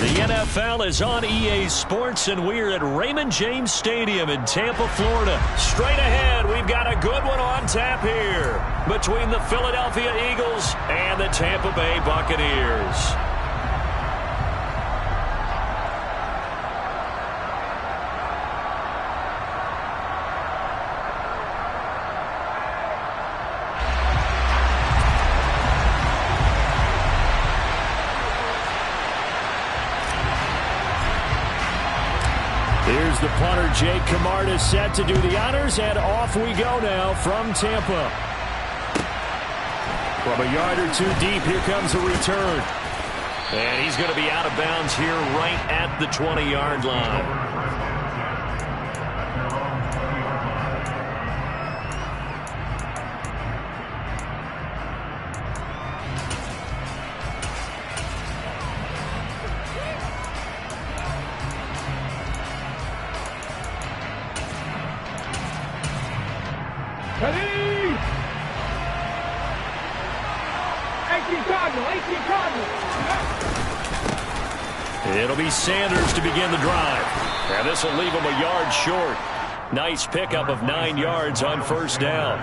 The NFL is on EA Sports, and we're at Raymond James Stadium in Tampa, Florida. Straight ahead, we've got a good one on tap here between the Philadelphia Eagles and the Tampa Bay Buccaneers. Here's the punter, Jake Camarda, set to do the honors, and off we go now from Tampa. From a yard or two deep, here comes a return. And he's going to be out of bounds here right at the 20-yard line. It'll be Sanders to begin the drive. And this will leave him a yard short. Nice pickup of 9 yards on first down.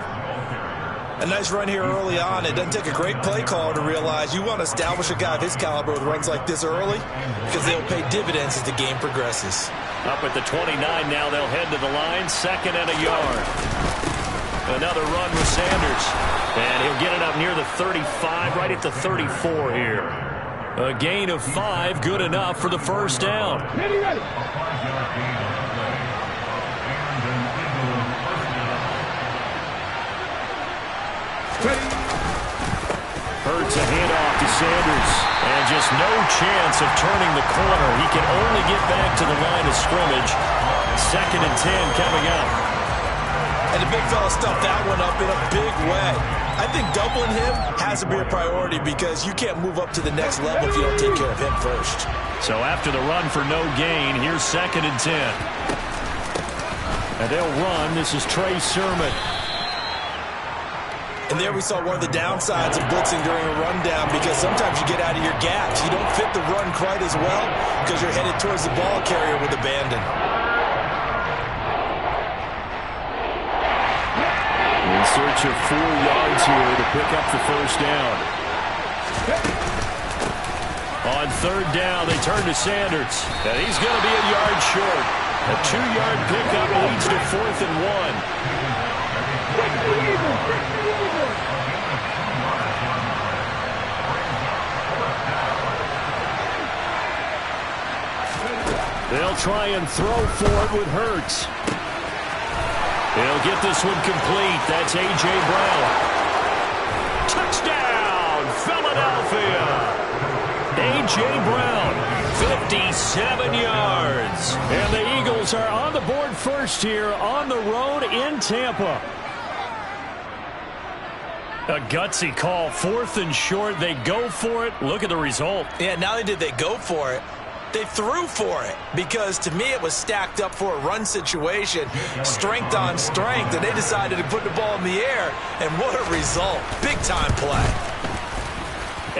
A nice run here early on. It doesn't take a great play caller to realize you want to establish a guy of his caliber with runs like this early because they'll pay dividends as the game progresses. Up at the 29 now, they'll head to the line. 2nd and a yard. Another run with Sanders. And he'll get it up near the 35, right at the 34 here. A gain of 5, good enough for the first down. Ready. Hurts a handoff to Sanders. And just no chance of turning the corner. He can only get back to the line of scrimmage. 2nd and 10 coming up. And the big fella stuffed that one up in a big way. I think doubling him has to be a priority because you can't move up to the next level if you don't take care of him first. So after the run for no gain, here's 2nd and 10. And they'll run. This is Trey Sermon. And there we saw one of the downsides of blitzing during a rundown because sometimes you get out of your gaps. You don't fit the run quite as well because you're headed towards the ball carrier with abandon. In search of 4 yards here to pick up the first down. On 3rd down, they turn to Sanders. And he's going to be a yard short. A 2-yard pickup leads to 4th and 1. They'll try and throw for it with Hurts. He'll get this one complete. That's A.J. Brown. Touchdown, Philadelphia. A.J. Brown, 57 yards. And the Eagles are on the board first here on the road in Tampa. A gutsy call, 4th and short. They go for it. Look at the result. Yeah, not only did they go for it, they threw for it because, to me, it was stacked up for a run situation, strength on strength, and they decided to put the ball in the air, and what a result. Big-time play.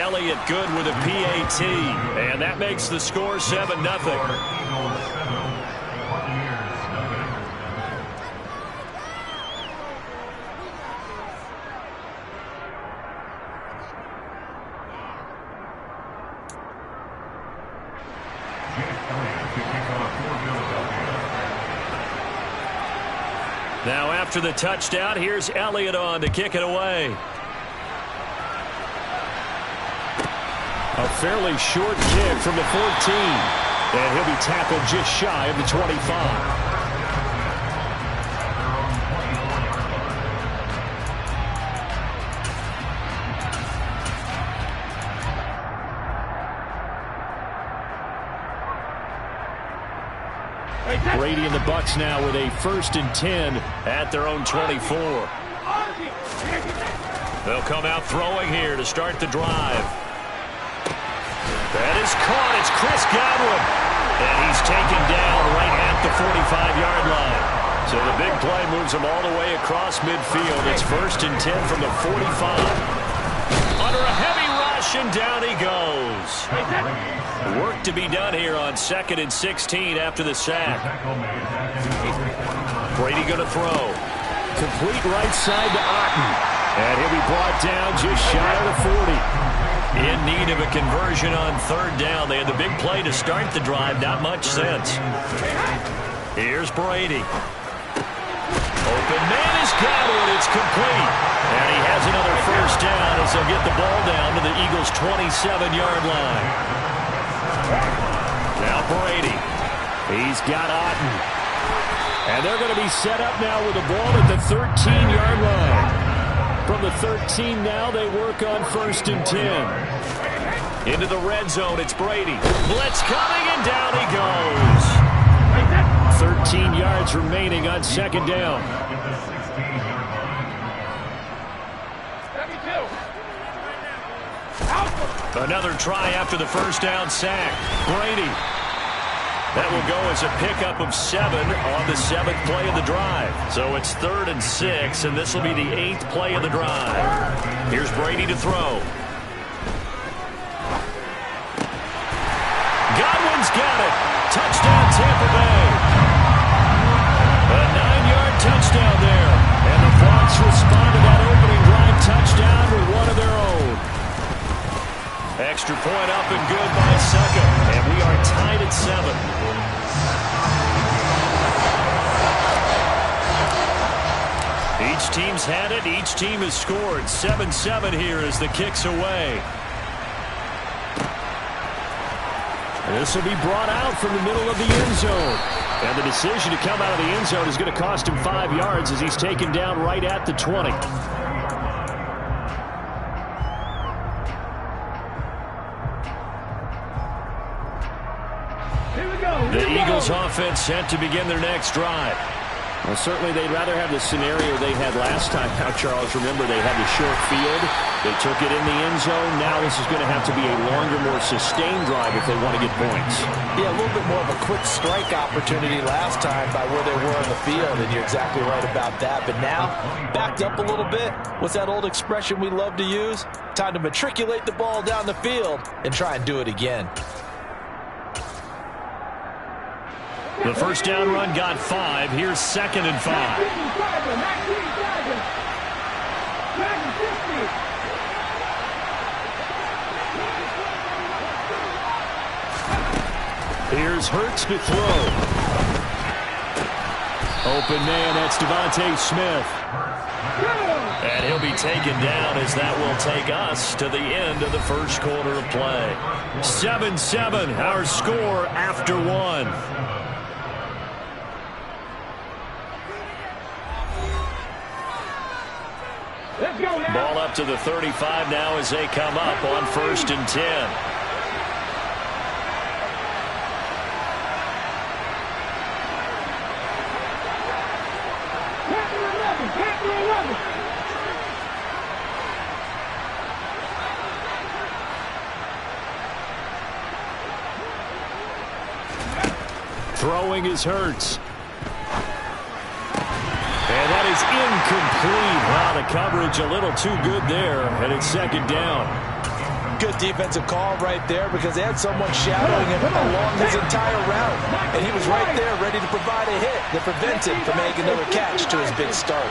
Elliott good with a PAT, and that makes the score 7-0. Now after the touchdown, here's Elliott on to kick it away. A fairly short kick from the 14. And he'll be tackled just shy of the 25. Brady and the Bucs now with a 1st and 10 at their own 24. They'll come out throwing here to start the drive. That is caught. It's Chris Godwin. And he's taken down right at the 45-yard line. So the big play moves him all the way across midfield. It's 1st and 10 from the 45. Under a heavy rush, and down he goes. Work to be done here on 2nd and 16 after the sack. Brady going to throw. Complete right side to Otten. And he'll be brought down just shy of the 40. In need of a conversion on 3rd down. They had the big play to start the drive. Not much sense. Here's Brady. Open man has got it. It's complete. And he has another 1st down as they'll get the ball down to the Eagles' 27-yard line. Now Brady. He's got Otten. And they're going to be set up now with the ball at the 13-yard line. From the 13 now, they work on 1st and 10. Into the red zone, it's Brady. Blitz coming, and down he goes. 13 yards remaining on 2nd down. Another try after the 1st down sack. Brady. That will go as a pickup of 7 on the 7th play of the drive. So it's 3rd and 6, and this will be the 8th play of the drive. Here's Brady to throw. Godwin's got it. Touchdown, Tampa Bay. A 9-yard touchdown there. And the Bucs respond to that opening drive touchdown with one of their own. Extra point up and good by Succa. And we are tied at 7. Each team's had it. Each team has scored. 7-7 here as the kick's away. This will be brought out from the middle of the end zone. And the decision to come out of the end zone is going to cost him 5 yards as he's taken down right at the 20. The Eagles offense set to begin their next drive. Well, certainly they'd rather have the scenario they had last time. Now, Charles, remember they had the short field. They took it in the end zone. Now this is going to have to be a longer, more sustained drive if they want to get points. Yeah, a little bit more of a quick strike opportunity last time by where they were in the field, and you're exactly right about that. But now, backed up a little bit. What's that old expression we love to use? Time to matriculate the ball down the field and try and do it again. The 1st down run got 5. Here's 2nd and 5. Here's Hurts to throw. Open man, that's Devontae Smith. And he'll be taken down as that will take us to the end of the 1st quarter of play. 7-7, our score after 1. Ball up to the 35 now as they come up on 1st and 10. Throwing is Hurts. And that is incomplete. Wow, the coverage a little too good there, and it's 2nd down. Good defensive call right there because they had someone shadowing him along his entire route. And he was right there ready to provide a hit that prevents him from making another catch to his big start.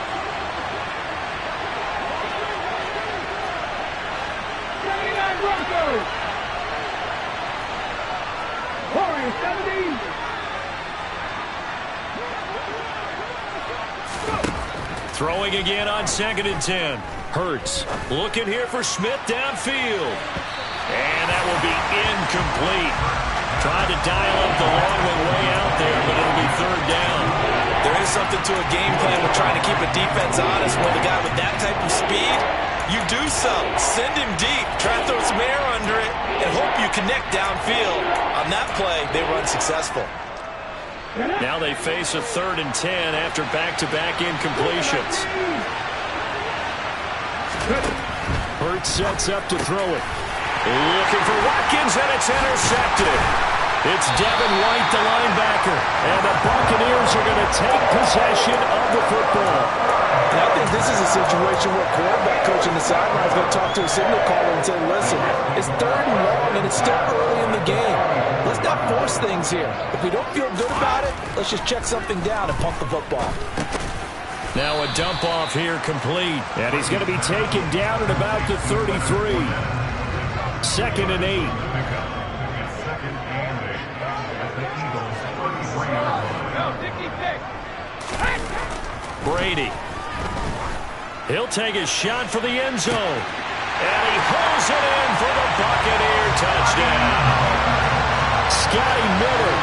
Throwing again on 2nd and 10. Hurts looking here for Smith downfield. And that will be incomplete. Tried to dial up the long one way out there, but it'll be 3rd down. There is something to a game plan with trying to keep a defense honest. When the guy with that type of speed, you do so. Send him deep. Try to throw some air under it and hope you connect downfield. On that play, they were unsuccessful. Now they face a 3rd and 10 after back-to-back incompletions. Hurts sets up to throw it. Looking for Watkins, and it's intercepted. It's Devin White, the linebacker. And the Buccaneers are going to take possession of the football. And I think this is a situation where quarterback coach in the sideline is going to talk to a signal caller and say, listen, it's 3rd and long and it's still early in the game. Let's not force things here. If we don't feel good about it, let's just check something down and punt the football. Now a dump off here complete. And he's going to be taken down at about the 33. 2nd and 8. Brady. He'll take a shot for the end zone. And he hauls it in for the Buccaneer touchdown. Scotty Miller,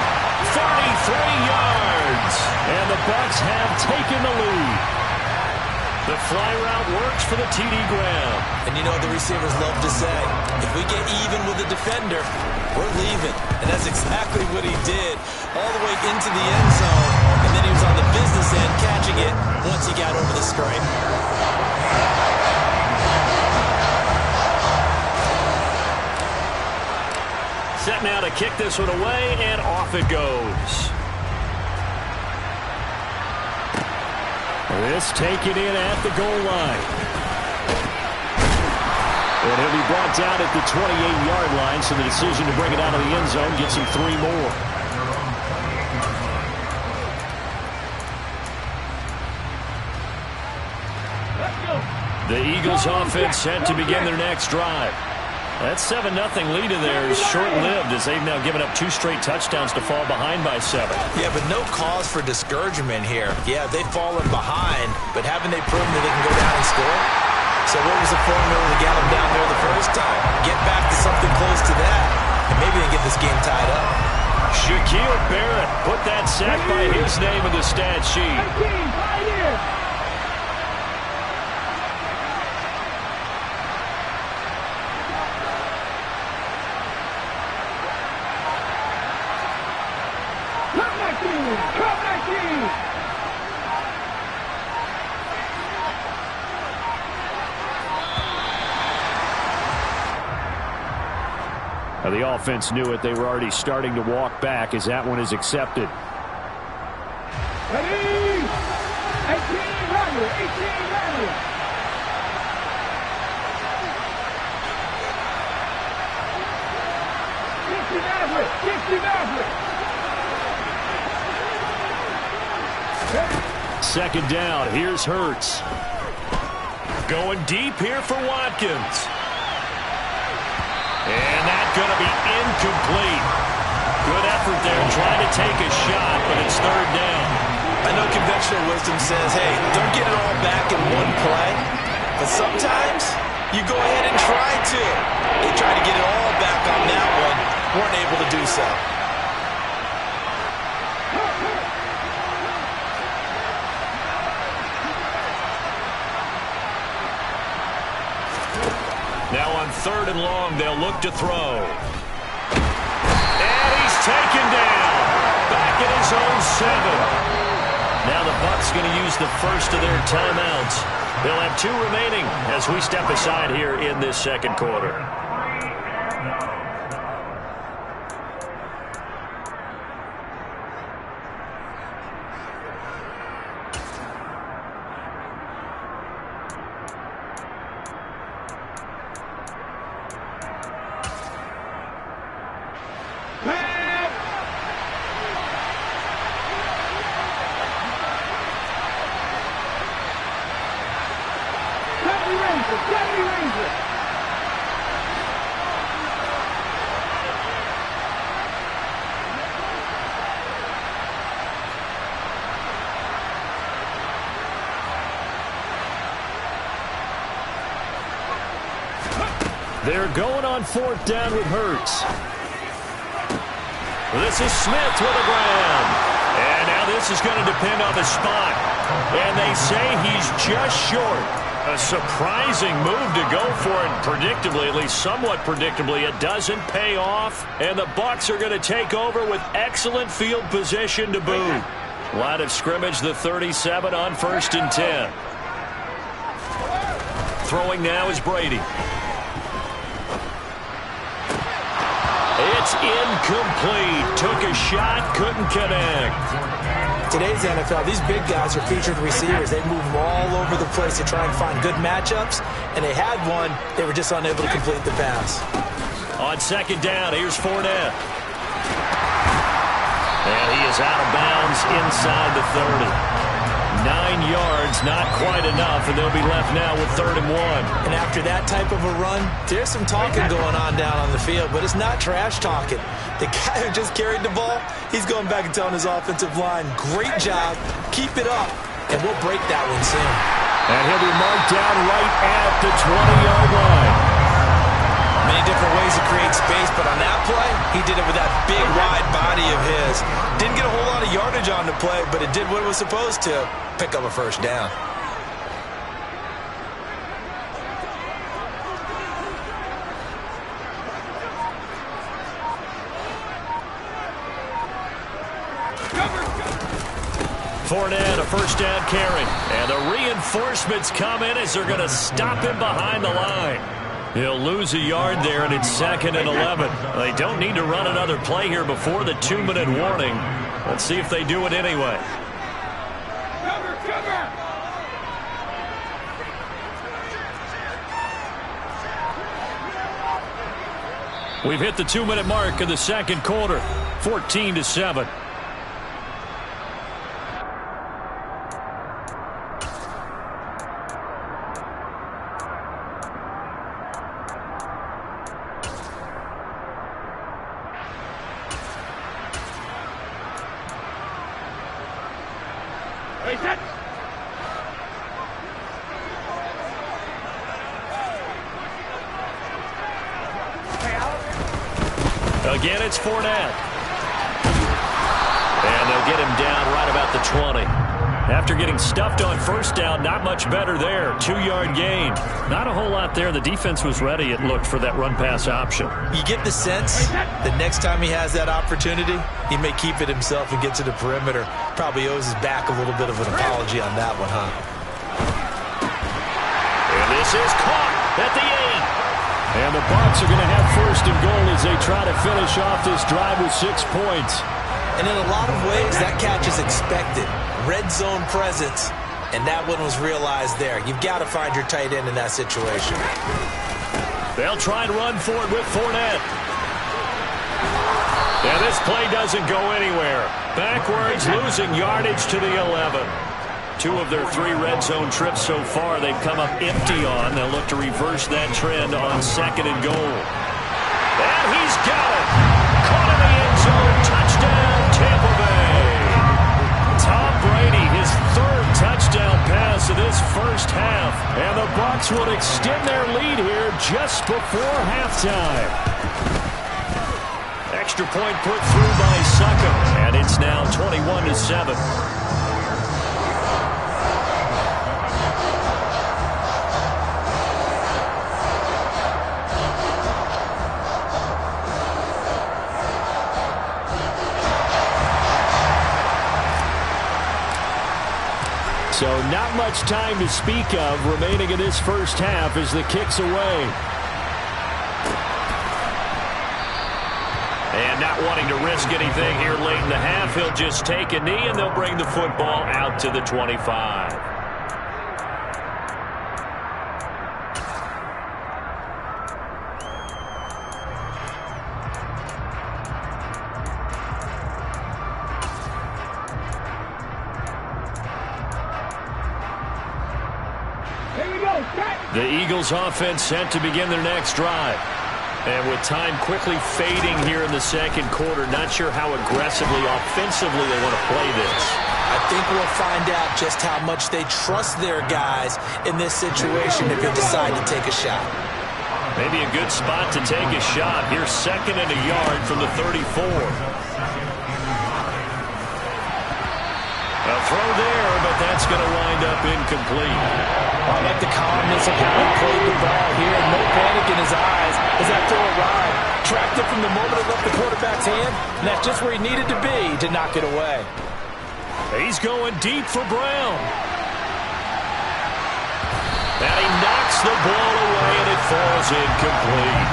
33 yards. And the Bucs have taken the lead. The fly route works for the TD Graham. And you know what the receivers love to say? If we get even with the defender, we're leaving. And that's exactly what he did. All the way into the end zone. And then he was on the business end catching it once he got over the stripe. Set now to kick this one away, and off it goes. This taken in at the goal line. And he'll be brought down at the 28-yard line, so the decision to bring it out of the end zone gets him 3 more. The Eagles offense set to begin their next drive. That 7-0 lead in there is short-lived as they've now given up 2 straight touchdowns to fall behind by 7. Yeah, but no cause for discouragement here. Yeah, they've fallen behind, but haven't they proven that they can go down and score? So what was the formula to get them down there the first time? Get back to something close to that, and maybe they get this game tied up. Shaquille Barrett put that sack by his name in the stat sheet. Now, the offense knew it. They were already starting to walk back as that one is accepted. Ready? 18 Randall. 18 Randall. Second down. Here's Hurts. Going deep here for Watkins. And that's going to be incomplete. Good effort there trying to take a shot, but it's 3rd down. I know conventional wisdom says, hey, don't get it all back in one play. But sometimes you go ahead and try to. They tried to get it all back on that one. Weren't able to do so. Now on 3rd and long, they'll look to throw. And he's taken down. Back at his own 7. Now the Bucs going to use the first of their timeouts. They'll have 2 remaining as we step aside here in this 2nd quarter. They're going on 4th down with Hurts. This is Smith with a grab. And now this is going to depend on the spot. And they say he's just short. A surprising move to go for it. Predictably, at least somewhat predictably, it doesn't pay off. And the Bucs are going to take over with excellent field position to boot. Line of scrimmage, the 37 on 1st and 10. Throwing now is Brady. It's incomplete. Took a shot, couldn't connect. Today's NFL, these big guys are featured receivers. They move all over the place to try and find good matchups, and they had one. They were just unable to complete the pass. On second down, here's Fournette. And he is out of bounds inside the 30. 9 yards, not quite enough, and they'll be left now with 3rd and 1. And after that type of a run, there's some talking going on down on the field, but it's not trash talking. The guy who just carried the ball, he's going back and telling his offensive line, great job, keep it up, and we'll break that one soon. And he'll be marked down right at the 20-yard line. Many different ways to create space, but on that play, he did it with that big, wide body of his. Didn't get a whole lot of yardage on the play, but it did what it was supposed to, pick up a first down. Fournette, a first down carry. And the reinforcements come in as they're going to stop him behind the line. He'll lose a yard there, and it's 2nd and 11. They don't need to run another play here before the 2-minute warning. Let's see if they do it anyway. Cover! We've hit the 2-minute mark of the second quarter, 14-7. Again, it's Fournette. And they'll get him down right about the 20. After getting stuffed on first down, not much better there. 2-yard gain. Not a whole lot there. The defense was ready, it looked, for that run-pass option. You get the sense that next time he has that opportunity, he may keep it himself and get to the perimeter. Probably owes his back a little bit of an apology on that one, huh? And this is caught at the 8. And the Bucs are going to have 1st and goal as they try to finish off this drive with 6 points. And in a lot of ways, that catch is expected. Red zone presence, and that one was realized there. You've got to find your tight end in that situation. They'll try and run for it with Fournette. And this play doesn't go anywhere. Backwards, losing yardage to the 11. 2 of their 3 red zone trips so far they've come up empty on. They'll look to reverse that trend on 2nd and goal. And he's got it. Caught in the end zone. Touchdown, Tampa Bay. Tom Brady, his 3rd touchdown pass of this first half. And the Bucs will extend their lead here just before halftime. Extra point put through by Succop. And it's now 21-7. So not much time to speak of remaining in this first half as the kick's away. And not wanting to risk anything here late in the half, he'll just take a knee and they'll bring the football out to the 25. The Eagles offense set to begin their next drive. And with time quickly fading here in the second quarter, not sure how aggressively, offensively they want to play this. I think we'll find out just how much they trust their guys in this situation if they decide to take a shot. Maybe a good spot to take a shot. Here's 2nd and a yard from the 34. A throw there, but that's going to wind up incomplete. I like the calmness of how he played the ball here. No panic in his eyes as that throw arrived. Tracked it from the moment it left the quarterback's hand, and that's just where he needed to be to knock it away. He's going deep for Brown. And he knocks the ball away, and it falls incomplete.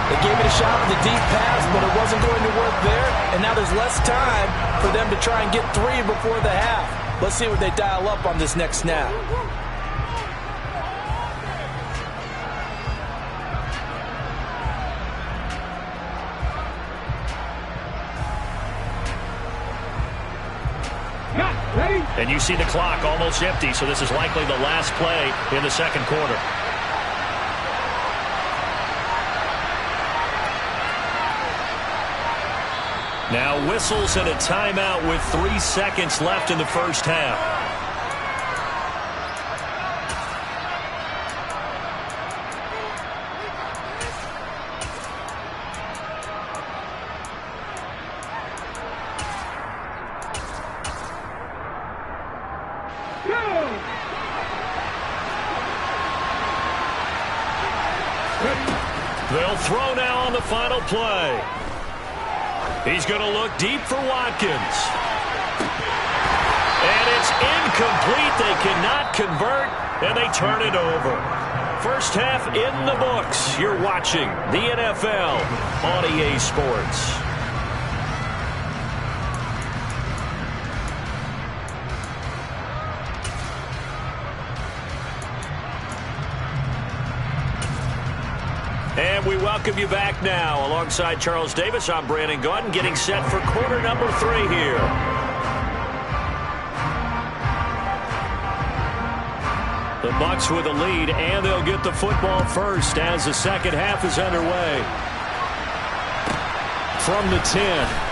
They gave it a shot with a deep pass, but it wasn't going to work there. And now there's less time for them to try and get 3 before the half. Let's see what they dial up on this next snap. And you see the clock almost empty, so this is likely the last play in the second quarter. Now whistles and a timeout with 3 seconds left in the first half. They'll throw now on the final play. He's going to look deep for Watkins. And it's incomplete. They cannot convert, and they turn it over. First half in the books. You're watching the NFL on EA Sports. And we welcome you back now. Alongside Charles Davis, I'm Brandon Gaudin, getting set for quarter number 3 here. The Bucs with a lead, and they'll get the football first as the second half is underway. From the 10.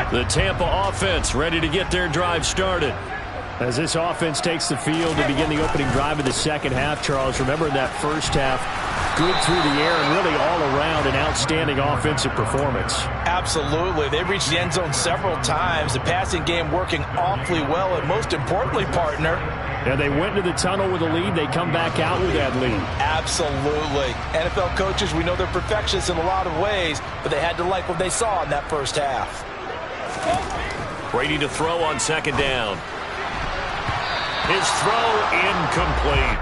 The Tampa offense ready to get their drive started. As this offense takes the field to begin the opening drive of the second half, Charles, remember that first half, good through the air and really all around an outstanding offensive performance. Absolutely. They reached the end zone several times. The passing game working awfully well, and most importantly, partner, and they went into the tunnel with a lead. They come back out with that lead. Absolutely. NFL coaches, we know they're perfectionists in a lot of ways, but they had to like what they saw in that first half. Brady to throw on second down. His throw incomplete.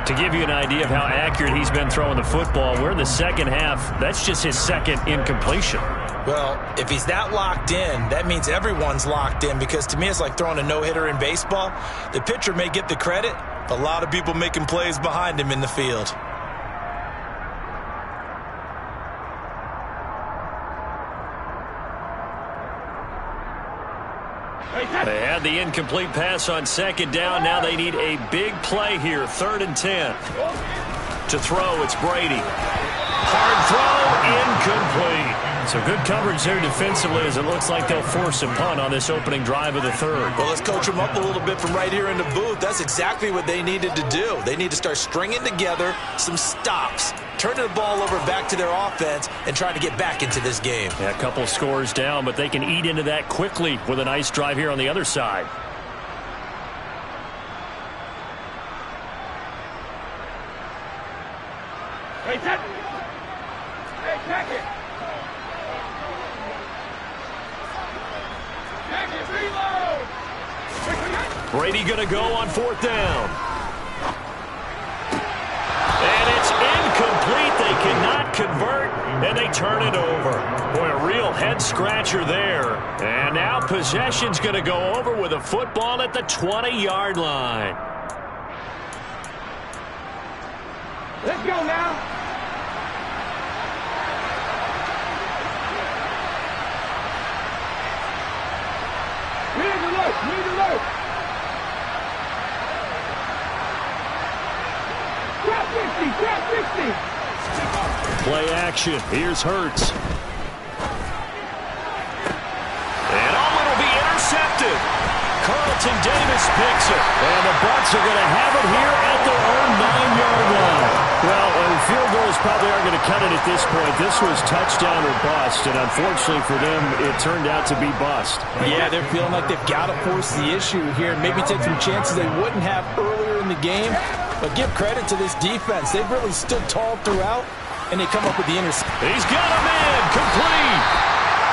To give you an idea of how accurate he's been throwing the football, we're in the second half. That's just his second incompletion. Well, if he's that locked in, that means everyone's locked in, because to me it's like throwing a no-hitter in baseball. The pitcher may get the credit, but a lot of people making plays behind him in the field. They had the incomplete pass on second down. Now they need a big play here. 3rd and 10. To throw, it's Brady. Hard throw, incomplete. So good coverage there defensively, as it looks like they'll force a punt on this opening drive of the 3rd. Well, let's coach them up a little bit from right here in the booth. That's exactly what they needed to do. They need to start stringing together some stops, turning the ball over back to their offense, and trying to get back into this game. Yeah, a couple scores down, but they can eat into that quickly with a nice drive here on the other side. Hey, check it. Hey, check it. Check it, reload. Brady going to go on 4th down. And it's incomplete. They cannot convert, and they turn it over. Boy, a real head-scratcher there. And now possession's going to go over with a football at the 20-yard line. Let's go now. Read alert. Trap 50. Play action. Here's Hurts. And it'll be intercepted. Carl Carlton Davis picks it. And the Bucs are going to have it here at their own 9-yard line. Well, field goals probably aren't going to cut it at this point. This was touchdown or bust, and unfortunately for them, it turned out to be bust. Yeah, they're feeling like they've got to force the issue here and maybe take some chances they wouldn't have earlier in the game. But give credit to this defense. They've really stood tall throughout, and they come up with the interception. He's got him in, complete.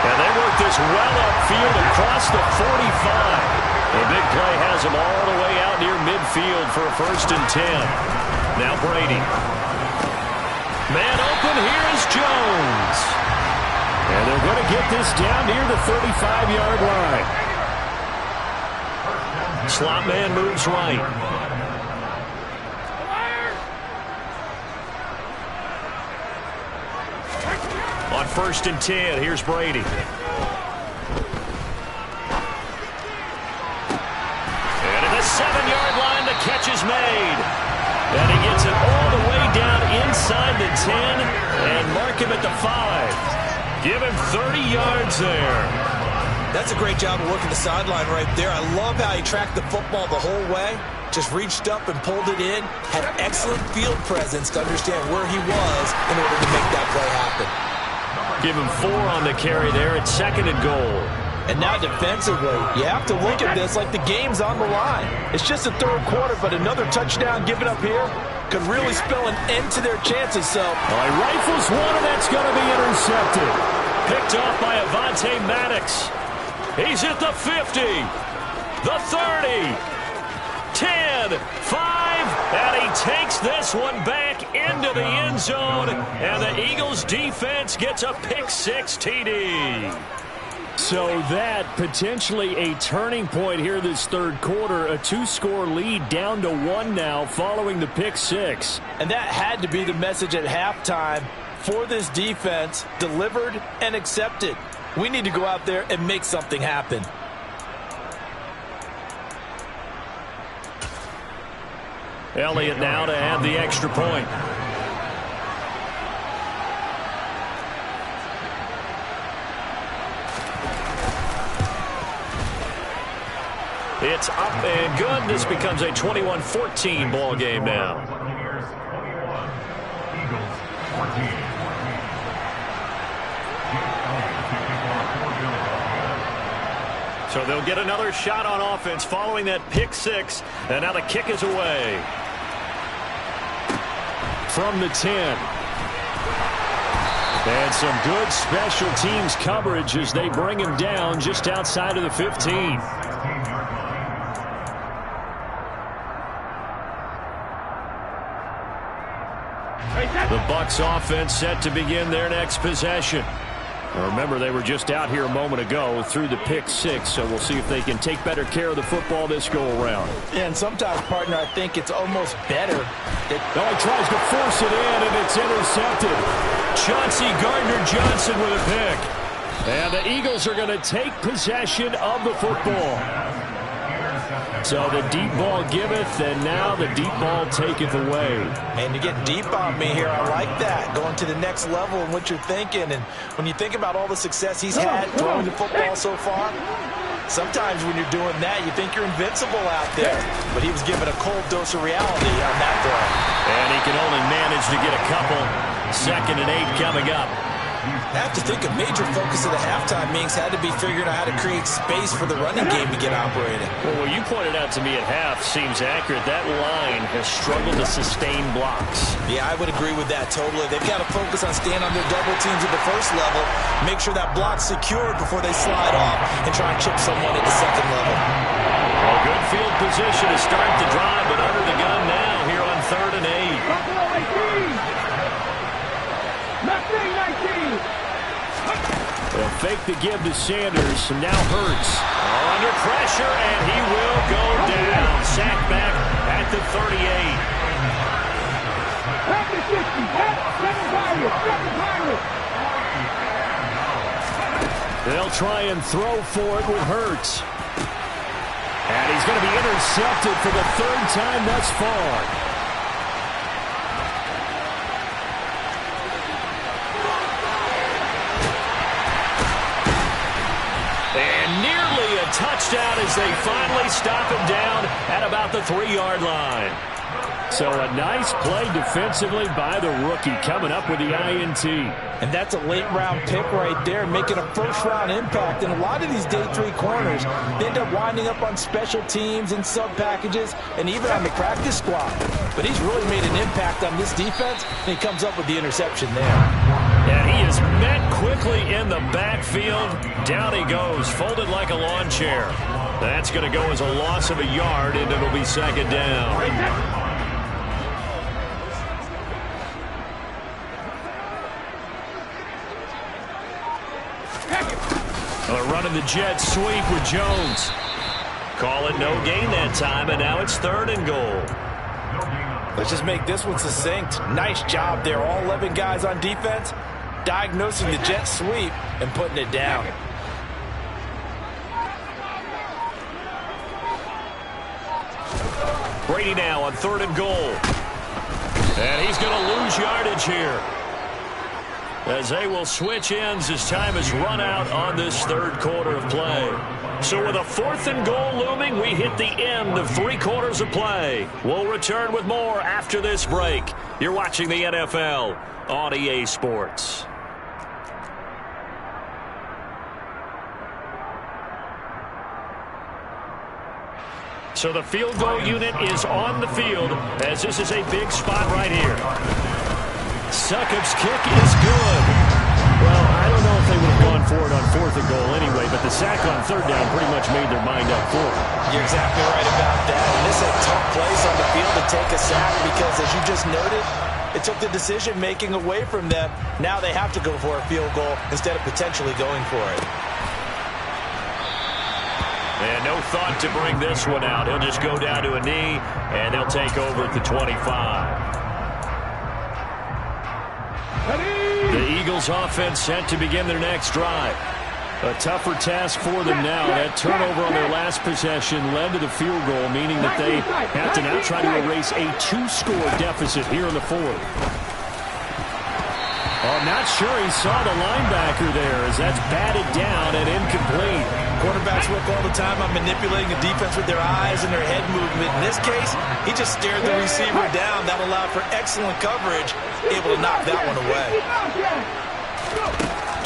And they work this well upfield across the 45. The big play has him all the way out near midfield for a 1st and 10. Now Brady. Man open, here is Jones. And they're going to get this down near the 35-yard line. Slot man moves right. On 1st and 10, here's Brady. And at the 7-yard line, the catch is made. And he gets it all the way down inside the 10 and mark him at the 5. Give him 30 yards there. That's a great job of working the sideline right there. I love how he tracked the football the whole way. Just reached up and pulled it in. Had excellent field presence to understand where he was in order to make that play happen. Give him 4 on the carry there at 2nd and goal. And now defensively, you have to look at this like the game's on the line. It's just the 3rd quarter, but another touchdown given up here could really spell an end to their chances. So, he rifles one, and that's going to be intercepted. Picked off by Avonte Maddox. He's at the 50, the 30, 10, 5, and he takes this one back into the end zone, and the Eagles defense gets a pick-6 TD. So that potentially a turning point here this 3rd quarter. A 2-score lead down to 1 now following the pick-6. And that had to be the message at halftime for this defense, delivered and accepted. We need to go out there and make something happen. Elliott now to add the extra point. It's up and good. This becomes a 21-14 ball game now. So they'll get another shot on offense following that pick-6, and now the kick is away. From the 10. And some good special teams coverage as they bring him down just outside of the 15. The Bucs offense set to begin their next possession. Now remember, they were just out here a moment ago through the pick-6, so we'll see if they can take better care of the football this go-around. Yeah, and sometimes, partner, I think it's almost better. He tries to force it in, and it's intercepted. Chauncey Gardner-Johnson with a pick. And the Eagles are going to take possession of the football. So the deep ball giveth, and now the deep ball taketh away. And to get deep on me here, I like that. Going to the next level in what you're thinking. And when you think about all the success he's had throwing the football so far, sometimes when you're doing that, you think you're invincible out there. But he was given a cold dose of reality on that throw. And he can only manage to get a couple. 2nd and 8 coming up. I have to think a major focus of the halftime meetings had to be figuring out how to create space for the running game to get operated. Well, what you pointed out to me at half seems accurate. That line has struggled to sustain blocks. Yeah, I would agree with that totally. They've got to focus on staying on their double teams at the first level, make sure that block's secured before they slide off and try and chip someone at the 2nd level. A good field position to start the drive, but under the gun now here on 3rd and 8. They'll fake the give to Sanders. Now Hurts. Under pressure, and he will go down. Sacked back at the 38. They'll try and throw for it with Hurts. And he's going to be intercepted for the 3rd time thus far. down as they finally stop him down at about the 3-yard line. So a nice play defensively by the rookie, coming up with the INT. And that's a late-round pick right there, making a first-round impact. And a lot of these day 3 corners, they end up winding up on special teams and sub-packages and even on the practice squad. But he's really made an impact on this defense, and he comes up with the interception there. And he is met quickly in the backfield. Down he goes, folded like a lawn chair. That's going to go as a loss of a yard, and it'll be second down. Running the jet sweep with Jones. Call it no gain that time, and now it's 3rd and goal. Let's just make this one succinct. Nice job there. All 11 guys on defense diagnosing the jet sweep and putting it down. Brady now on 3rd and goal. And he's going to lose yardage here, as they will switch ends as time has run out on this 3rd quarter of play. So with a 4th and goal looming, we hit the end of 3 quarters of play. We'll return with more after this break. You're watching the NFL on EA Sports. So the field goal unit is on the field, as this is a big spot right here. Succop's kick is good. Well, I don't know if they would have gone for it on 4th and goal anyway, but the sack on 3rd down pretty much made their mind up for it. You're exactly right about that. And this is a tough place on the field to take a sack because, as you just noted, it took the decision-making away from them. Now they have to go for a field goal instead of potentially going for it. And no thought to bring this one out. He'll just go down to a knee, and they'll take over at the 25. The Eagles offense set to begin their next drive. A tougher task for them now. That turnover on their last possession led to the field goal, meaning that they have to now try to erase a 2-score deficit here in the 4th. Oh, not sure he saw the linebacker there, as that's batted down and incomplete. Quarterbacks work all the time on manipulating the defense with their eyes and their head movement. In this case, he just stared the receiver down. That allowed for excellent coverage, able to knock that one away.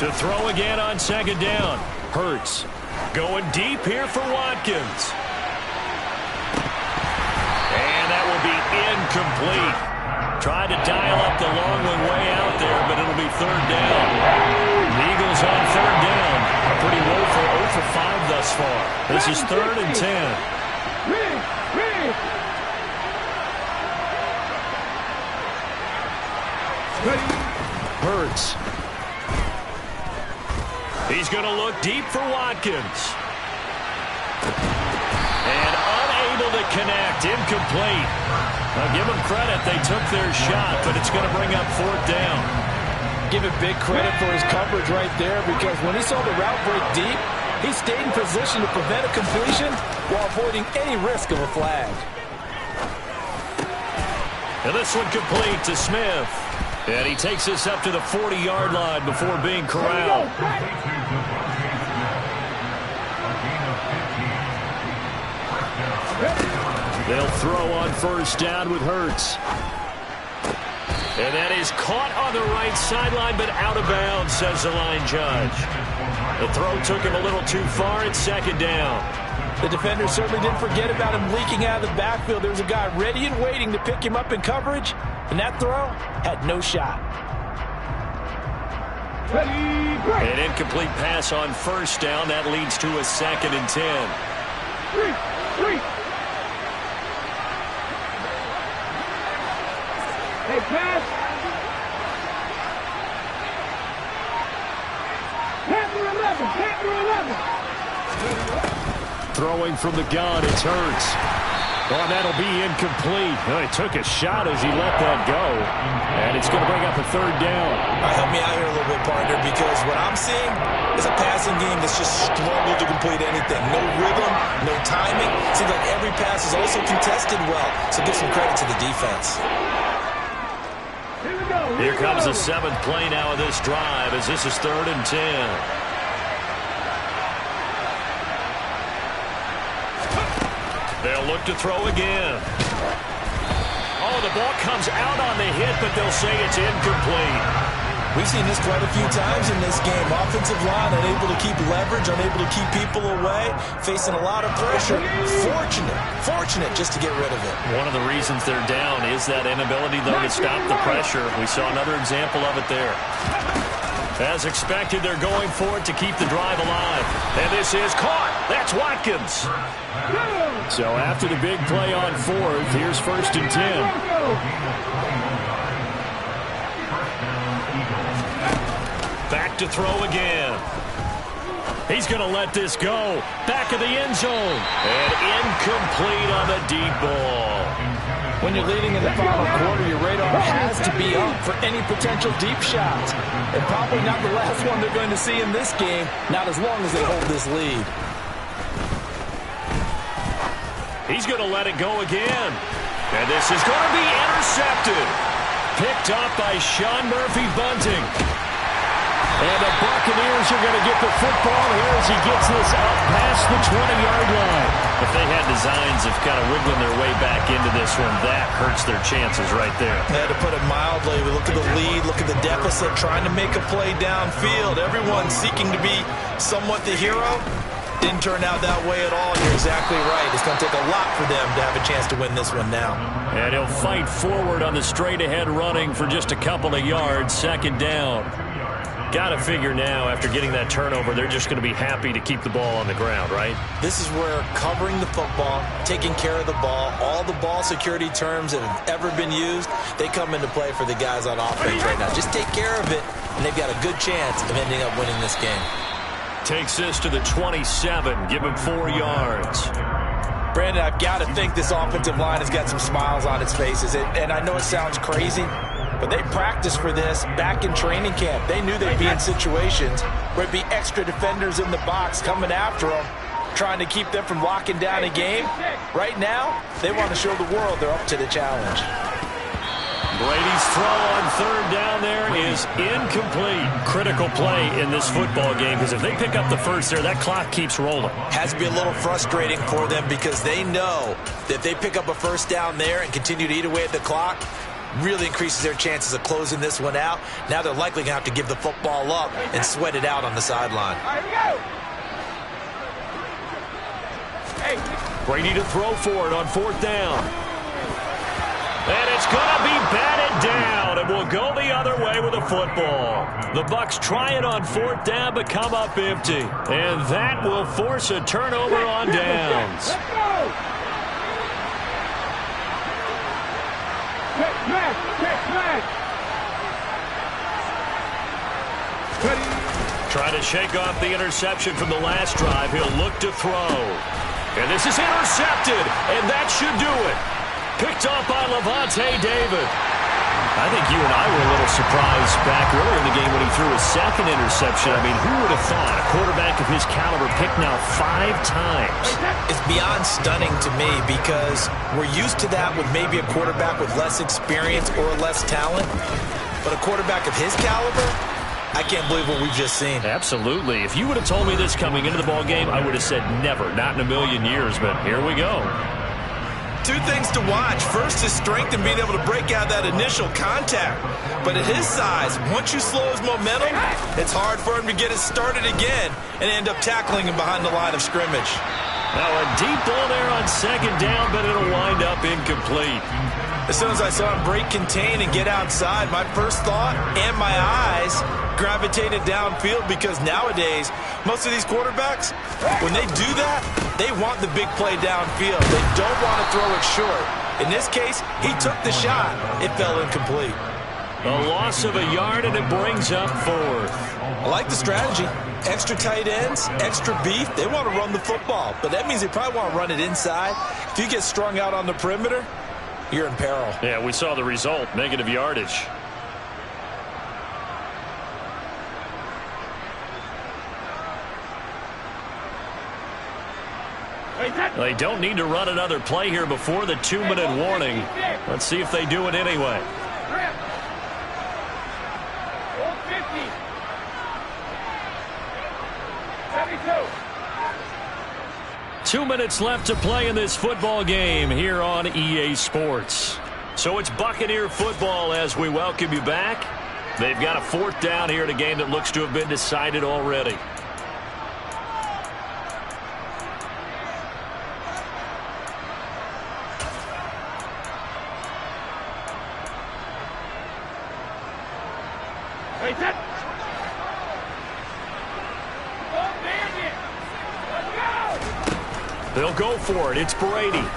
To throw again on 2nd down. Hurts going deep here for Watkins. And that will be incomplete. Tried to dial up the long one way out there, but it'll be 3rd down. The Eagles on 3rd down. A pretty woeful 0 for 5 thus far. This is 3rd and 10. Hurts. He's going to look deep for Watkins. And unable to connect. Incomplete. I'll give them credit. They took their shot, but it's going to bring up 4th down. Give it big credit for his coverage right there, because when he saw the route break deep, he stayed in position to prevent a completion while avoiding any risk of a flag. And this one complete to Smith. And he takes this up to the 40-yard line before being corralled. They'll throw on 1st down with Hurts. And that is caught on the right sideline, but out of bounds, says the line judge. The throw took him a little too far. It's 2nd down. The defender certainly didn't forget about him leaking out of the backfield. There was a guy ready and waiting to pick him up in coverage, and that throw had no shot. An incomplete pass on 1st down. That leads to a 2nd and 10. Hey, pass. Panther 11. Panther 11. Throwing from the gun, it's Hurts. Oh, that'll be incomplete. Oh, he took a shot as he let that go. And it's going to bring up a 3rd down. Help me out here a little bit, partner, because what I'm seeing is a passing game that's just struggled to complete anything. No rhythm, no timing. Seems like every pass is also contested well. So give some credit to the defense. Here comes the 7th play now of this drive, as this is 3rd and 10. They'll look to throw again. Oh, the ball comes out on the hit, but they'll say it's incomplete. We've seen this quite a few times in this game. Offensive line unable to keep leverage, unable to keep people away, facing a lot of pressure. Fortunate just to get rid of it. One of the reasons they're down is that inability, though, to stop the pressure. We saw another example of it there. As expected, they're going for it to keep the drive alive. And this is caught. That's Watkins. So after the big play on fourth, here's 1st and 10. Back to throw again. He's going to let this go. Back of the end zone. And incomplete on the deep ball. When you're leading in the final quarter, your radar has to be up for any potential deep shots. And probably not the last one they're going to see in this game, not as long as they hold this lead. He's going to let it go again. And this is going to be intercepted. Picked up by Sean Murphy-Bunting. And the Buccaneers are going to get the football here as he gets this up past the 20-yard line. If they had designs of kind of wiggling their way back into this one, that hurts their chances right there. To put it mildly, we look at the lead, look at the deficit, trying to make a play downfield. Everyone seeking to be somewhat the hero. Didn't turn out that way at all. You're exactly right. It's going to take a lot for them to have a chance to win this one now. And he'll fight forward on the straight-ahead running for just a couple of yards. 2nd down. Got to figure now, after getting that turnover, they're just going to be happy to keep the ball on the ground, right? This is where covering the football, taking care of the ball, all the ball security terms that have ever been used, they come into play for the guys on offense right now. Just take care of it, and they've got a good chance of ending up winning this game. Takes this to the 27, give him 4 yards. Brandon, I've got to think this offensive line has got some smiles on its faces, and I know it sounds crazy, but they practiced for this back in training camp. They knew they'd be in situations where it'd be extra defenders in the box coming after them, trying to keep them from locking down a game. Right now, they want to show the world they're up to the challenge. Brady's throw on 3rd down there is incomplete. Critical play in this football game, because if they pick up the first there, that clock keeps rolling. Has to be a little frustrating for them because they know that if they pick up a 1st down there and continue to eat away at the clock, really increases their chances of closing this one out. Now they're likely going to have to give the football up and sweat it out on the sideline. Brady to throw for it on 4th down. And it's going to be batted down, and we'll go the other way with the football. The Bucs try it on 4th down, but come up empty. And that will force a turnover on downs. Trying to shake off the interception from the last drive. He'll look to throw. And this is intercepted, and that should do it. Picked off by Lavonte David. I think you and I were a little surprised back earlier in the game when he threw his 2nd interception. I mean, who would have thought a quarterback of his caliber picked now 5 times? It's beyond stunning to me because we're used to that with maybe a quarterback with less experience or less talent. But a quarterback of his caliber, I can't believe what we've just seen. Absolutely. If you would have told me this coming into the ball game, I would have said never, not in a million years. But here we go. 2 things to watch. First, his strength and being able to break out that initial contact. But at his size, once you slow his momentum, it's hard for him to get it started again and end up tackling him behind the line of scrimmage. Now a deep ball there on 2nd down, but it'll wind up incomplete. As soon as I saw him break contain and get outside, my first thought and my eyes gravitated downfield because nowadays, most of these quarterbacks, when they do that, they want the big play downfield. They don't want to throw it short. In this case, he took the shot. It fell incomplete. A loss of a yard, and it brings up 4th. I like the strategy. Extra tight ends, extra beef. They want to run the football, but that means they probably want to run it inside. If you get strung out on the perimeter, you're in peril. Yeah, we saw the result, negative yardage. They don't need to run another play here before the 2-minute warning. Let's see if they do it anyway. 2 minutes left to play in this football game here on EA Sports. So it's Buccaneer football as we welcome you back. They've got a 4th down here in a game that looks to have been decided already. They'll go for it. It's Brady. And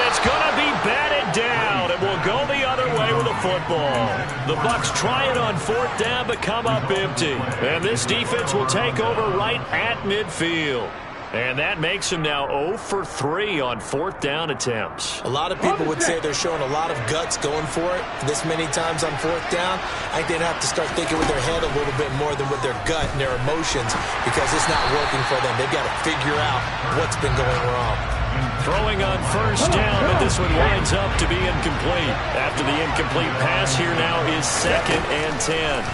it's going to be batted down. It will go the other way with a football. The Bucs try it on 4th down, but come up empty. And this defense will take over right at midfield. And that makes him now 0 for 3 on 4th down attempts. A lot of people would say they're showing a lot of guts going for it this many times on 4th down. I think they'd have to start thinking with their head a little bit more than with their gut and their emotions because it's not working for them. They've got to figure out what's been going wrong. Throwing on 1st down, but this one winds up to be incomplete. After the incomplete pass, here now is 2nd and 10.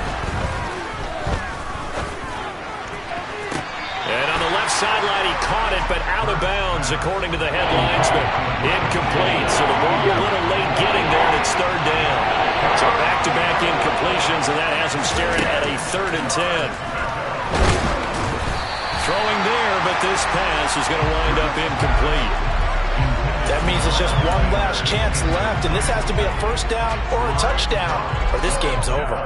And on the left sideline, he caught it, but out of bounds, according to the headlinesman. Incomplete, so the ball a little late getting there, and it's 3rd down. So back-to-back incompletions, and that has him staring at a 3rd and 10. Throwing there, but this pass is going to wind up incomplete. That means it's just one last chance left, and this has to be a 1st down or a touchdown, or this game's over.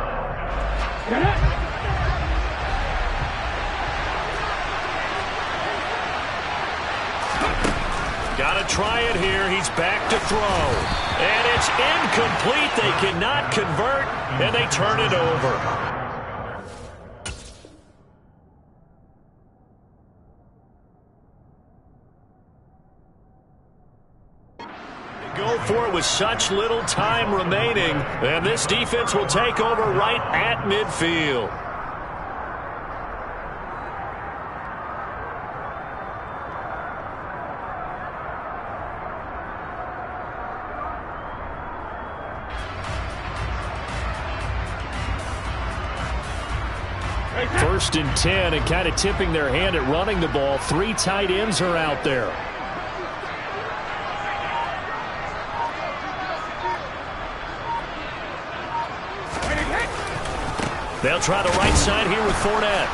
Got to try it here. He's back to throw. And it's incomplete. They cannot convert, and they turn it over. They go for it with such little time remaining, and this defense will take over right at midfield. First and 10, and kind of tipping their hand at running the ball. 3 tight ends are out there. They'll try the right side here with Fournette.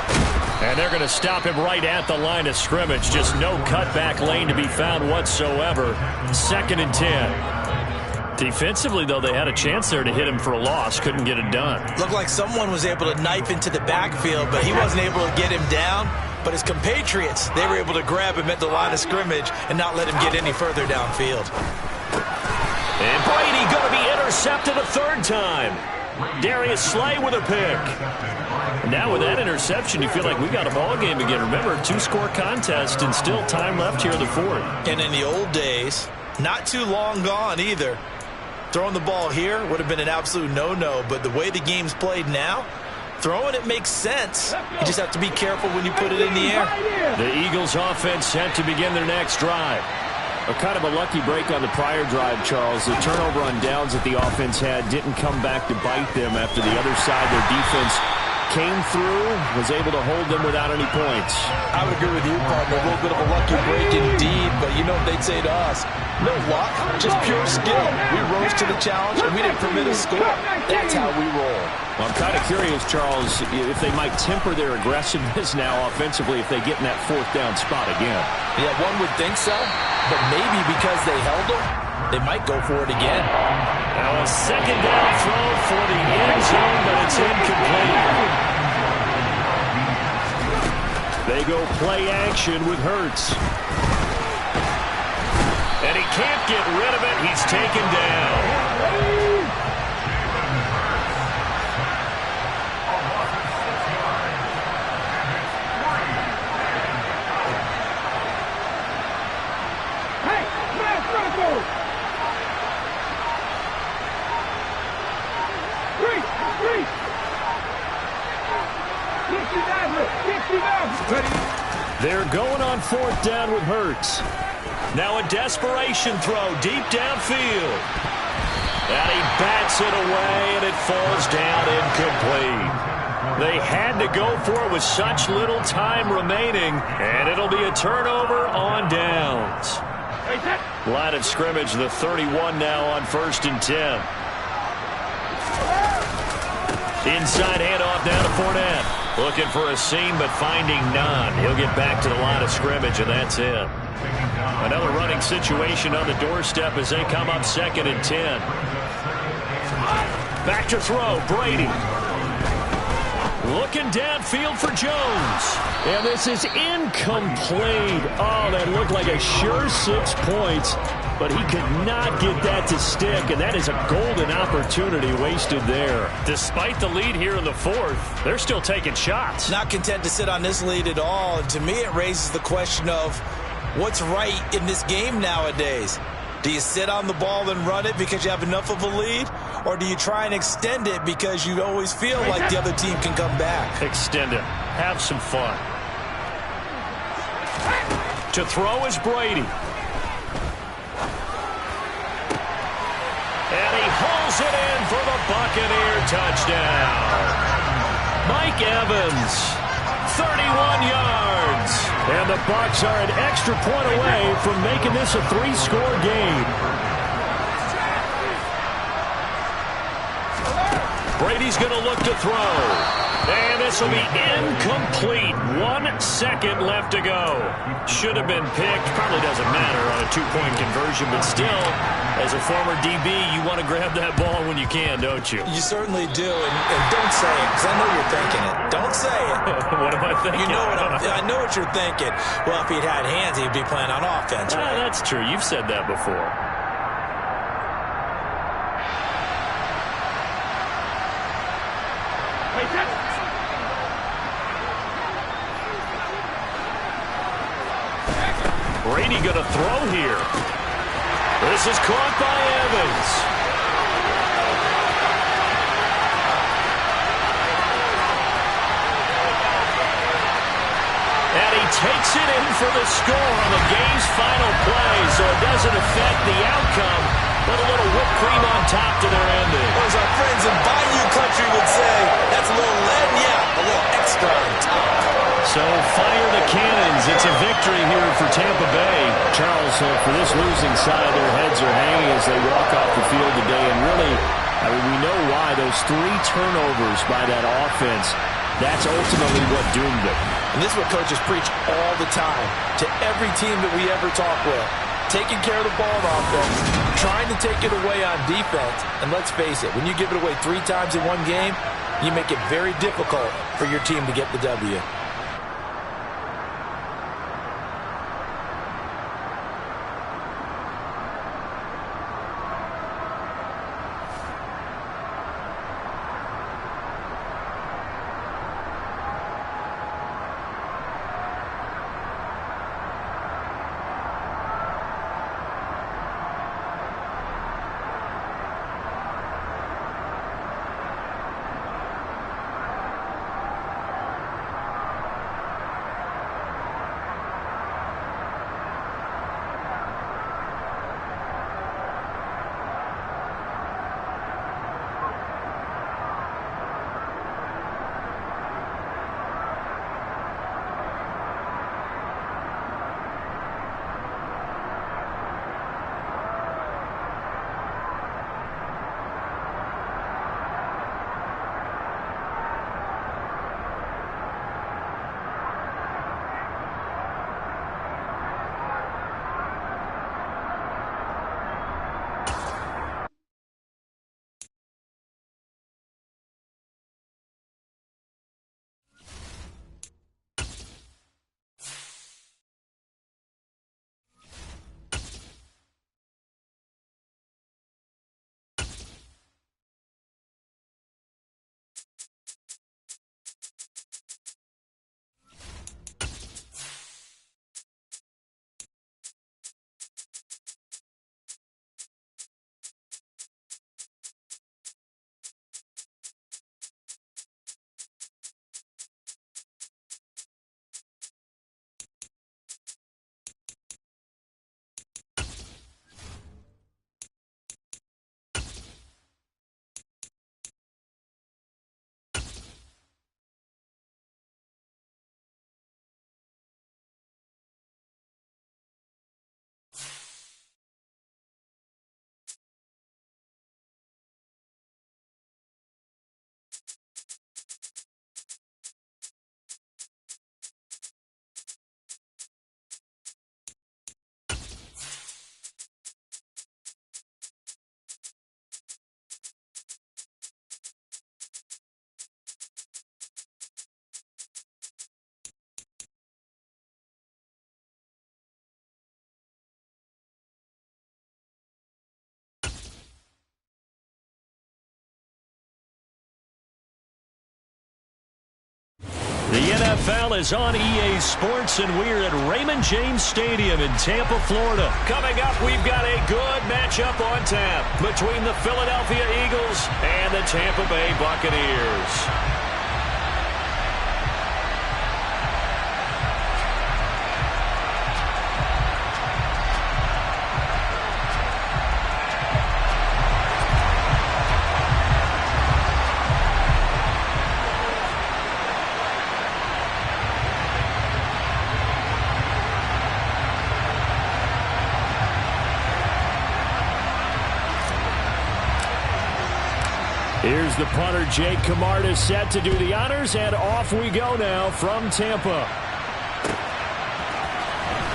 And they're going to stop him right at the line of scrimmage. Just no cutback lane to be found whatsoever. 2nd and 10. Defensively, though, they had a chance there to hit him for a loss. Couldn't get it done. Looked like someone was able to knife into the backfield, but he wasn't able to get him down. But his compatriots, they were able to grab him at the line of scrimmage and not let him get any further downfield. And Brady going to be intercepted a 3rd time. Darius Slay with a pick. Now with that interception, you feel like we got a ball game again. Remember, 2-score contest and still time left here in the 4th. And in the old days, not too long gone either, throwing the ball here would have been an absolute no-no, but the way the game's played now, throwing it makes sense. You just have to be careful when you put it in the air. The Eagles offense set to begin their next drive. A kind of a lucky break on the prior drive, Charles. The turnover on downs that the offense had didn't come back to bite them after the other side. Their defense came through, was able to hold them without any points. I would agree with you, partner. A little bit of a lucky break indeed, but you know what they'd say to us. No luck, just pure skill. We rose to the challenge, and we didn't permit a score. That's how we roll. Well, I'm kind of curious, Charles, if they might temper their aggressiveness now offensively if they get in that 4th down spot again. Yeah, one would think so, but maybe because they held them, they might go for it again. Now a 2nd down throw for the end zone, but it's incomplete. They go play action with Hurts. And he can't get rid of it. He's taken down. They're going on 4th down with Hurts. Now a desperation throw deep downfield. And he bats it away, and it falls down incomplete. They had to go for it with such little time remaining, and it'll be a turnover on downs. Line of scrimmage, the 31 now on 1st and 10. Inside handoff down to Fournette. Looking for a seam, but finding none. He'll get back to the line of scrimmage, and that's it. Another running situation on the doorstep as they come up 2nd and 10. Back to throw, Brady. Looking downfield for Jones. And this is incomplete. Oh, that looked like a sure 6 points, but he could not get that to stick, and that is a golden opportunity wasted there. Despite the lead here in the 4th, they're still taking shots. Not content to sit on this lead at all, and to me it raises the question of what's right in this game nowadays. Do you sit on the ball and run it because you have enough of a lead? Or do you try and extend it because you always feel like the other team can come back? Extend it. Have some fun. To throw is Brady. And he hauls it in for the Buccaneer touchdown. Mike Evans, 31 yards. And the Bucs are an extra point away from making this a 3-score game. Brady's going to look to throw. And this will be incomplete. 1 second left to go. Should have been picked. Probably doesn't matter on a 2-point conversion, but still, as a former DB, you want to grab that ball when you can, don't you? You certainly do, and don't say it, because I know you're thinking it. Don't say it. What am I thinking? You know I know what you're thinking. Well, if he'd had hands, he'd be playing on offense. Right? That's true. You've said that before. Brady going to throw here. This is caught by Evans. And he takes it in for the score on the game's final play, so it doesn't affect the outcome, but a little whipped cream on top to their ending. Or as our friends in Bayou Country would say, that's a little lead, yeah, a little extra on top. So fire the cannons. It's a victory here for Tampa Bay. Charles, for this losing side, their heads are hanging as they walk off the field today. And really, I mean, we know why. Those 3 turnovers by that offense, that's ultimately what doomed them. And this is what coaches preach all the time to every team that we ever talk with. Taking care of the ball on offense, trying to take it away on defense. And let's face it, when you give it away 3 times in one game, you make it very difficult for your team to get the W. The NFL is on EA Sports, and we're at Raymond James Stadium in Tampa, Florida. Coming up, we've got a good matchup on tap between the Philadelphia Eagles and the Tampa Bay Buccaneers. Here's the punter, Jake Camarda, set to do the honors, and off we go now from Tampa.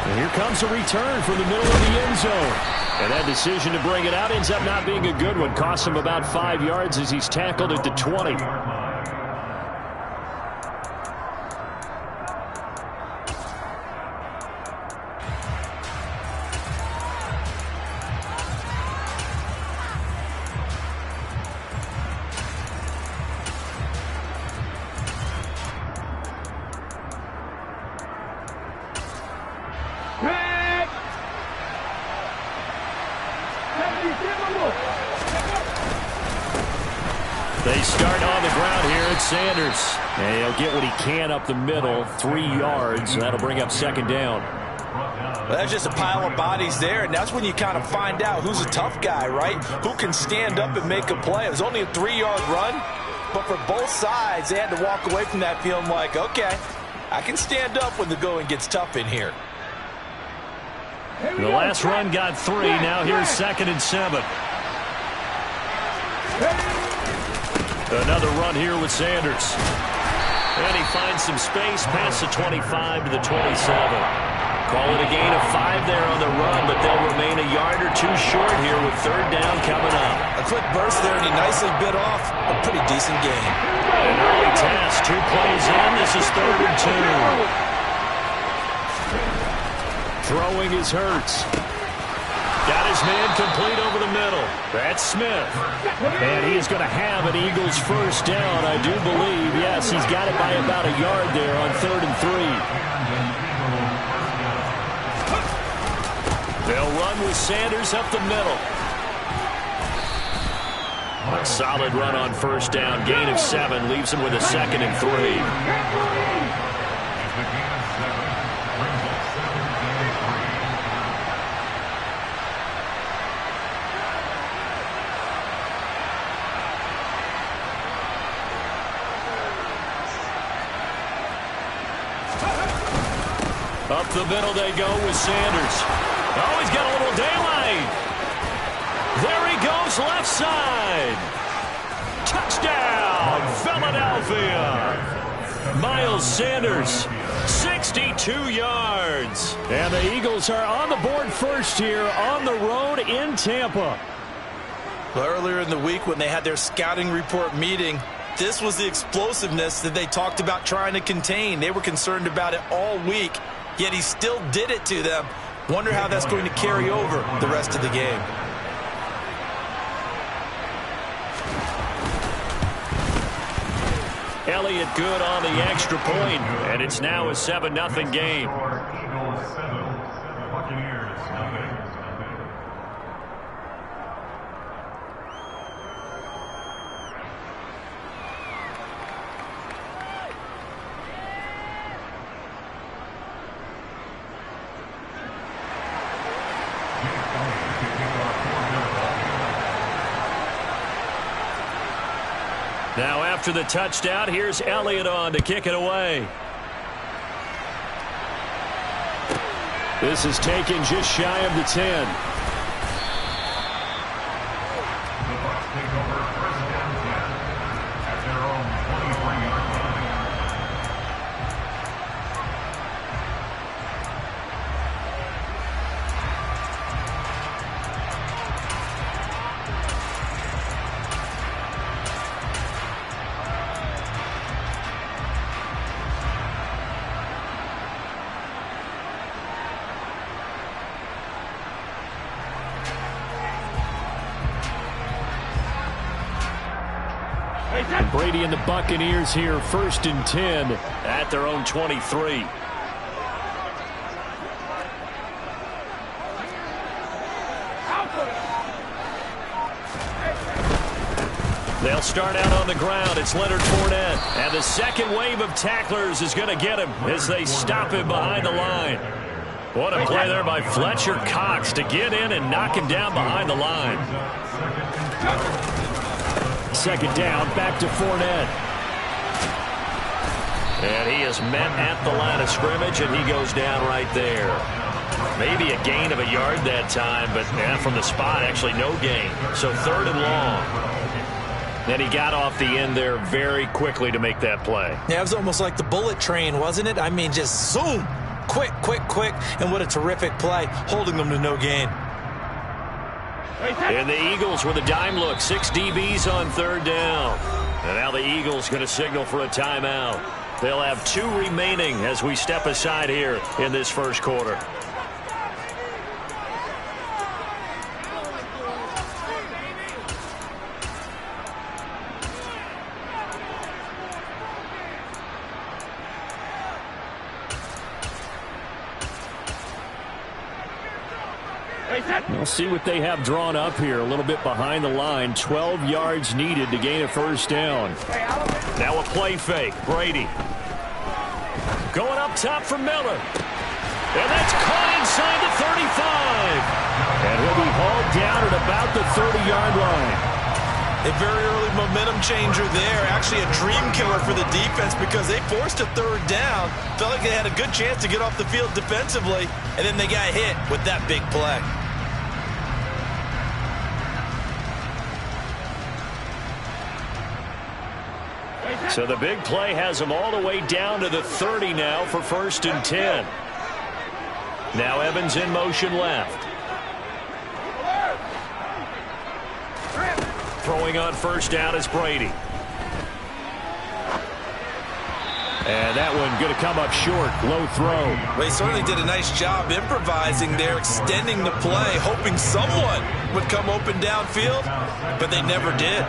And here comes a return from the middle of the end zone. And that decision to bring it out ends up not being a good one. Costs him about 5 yards as he's tackled at the 20. They start on the ground here at Sanders. And he'll get what he can up the middle, 3 yards. So that'll bring up second down. Well, that's just a pile of bodies there, and that's when you kind of find out who's a tough guy, right? Who can stand up and make a play. It was only a 3-yard run, but for both sides, they had to walk away from that feeling like, okay, I can stand up when the going gets tough in here. The last run got 3. Now here's 2nd and 7. Another run here with Sanders. And he finds some space past the 25 to the 27. Call it a gain of 5 there on the run, but they'll remain a yard or 2 short here with 3rd down coming up. A quick burst there, and he nicely bit off a pretty decent gain. An early task, 2 plays in. This is 3rd and 2. Throwing is Hurts. Got his man complete over the middle. That's Smith. And he is going to have an Eagles first down, I do believe. Yes, he's got it by about a yard there on 3rd and 3. They'll run with Sanders up the middle. A solid run on first down. Gain of 7 leaves him with a 2nd and 3. Up the middle they go with Sanders. Oh, he's got a little daylight. There he goes left side. Touchdown, Philadelphia. Miles Sanders, 62 yards. And the Eagles are on the board first here on the road in Tampa. Well, earlier in the week when they had their scouting report meeting, this was the explosiveness that they talked about trying to contain. They were concerned about it all week. Yet he still did it to them. Wonder how that's going to carry over the rest of the game. Elliott good on the extra point, and it's now a 7-0 game. Now after the touchdown, here's Elliott on to kick it away. This is taken just shy of the 10. Brady and the Buccaneers here, 1st and 10. At their own 23. They'll start out on the ground. It's Leonard Fournette. And the second wave of tacklers is going to get him as they stop him behind the line. What a play there by Fletcher Cox to get in and knock him down behind the line. Second down, back to Fournette. And he is met at the line of scrimmage, and he goes down right there. Maybe a gain of a yard that time, but from the spot, actually no gain. So 3rd and long. Then he got off the end there very quickly to make that play. Yeah, it was almost like the bullet train, wasn't it? I mean, just zoom. Quick, quick, quick. And what a terrific play, holding them to no gain. And the Eagles with a dime look. 6 DBs on 3rd down. And now the Eagles going to signal for a timeout. They'll have 2 remaining as we step aside here in this first quarter. We'll see what they have drawn up here. A little bit behind the line. 12 yards needed to gain a 1st down. Now a play fake. Brady. Going up top for Miller. And that's caught inside the 35. And he'll be hauled down at about the 30-yard line. A very early momentum changer there. Actually a dream killer for the defense because they forced a 3rd down. Felt like they had a good chance to get off the field defensively. And then they got hit with that big play. So the big play has them all the way down to the 30 now for 1st and 10. Now Evans in motion left. Throwing on 1st down is Brady. And that one going to come up short. Low throw. Well, he certainly did a nice job improvising there, extending the play, hoping someone would come open downfield, but they never did.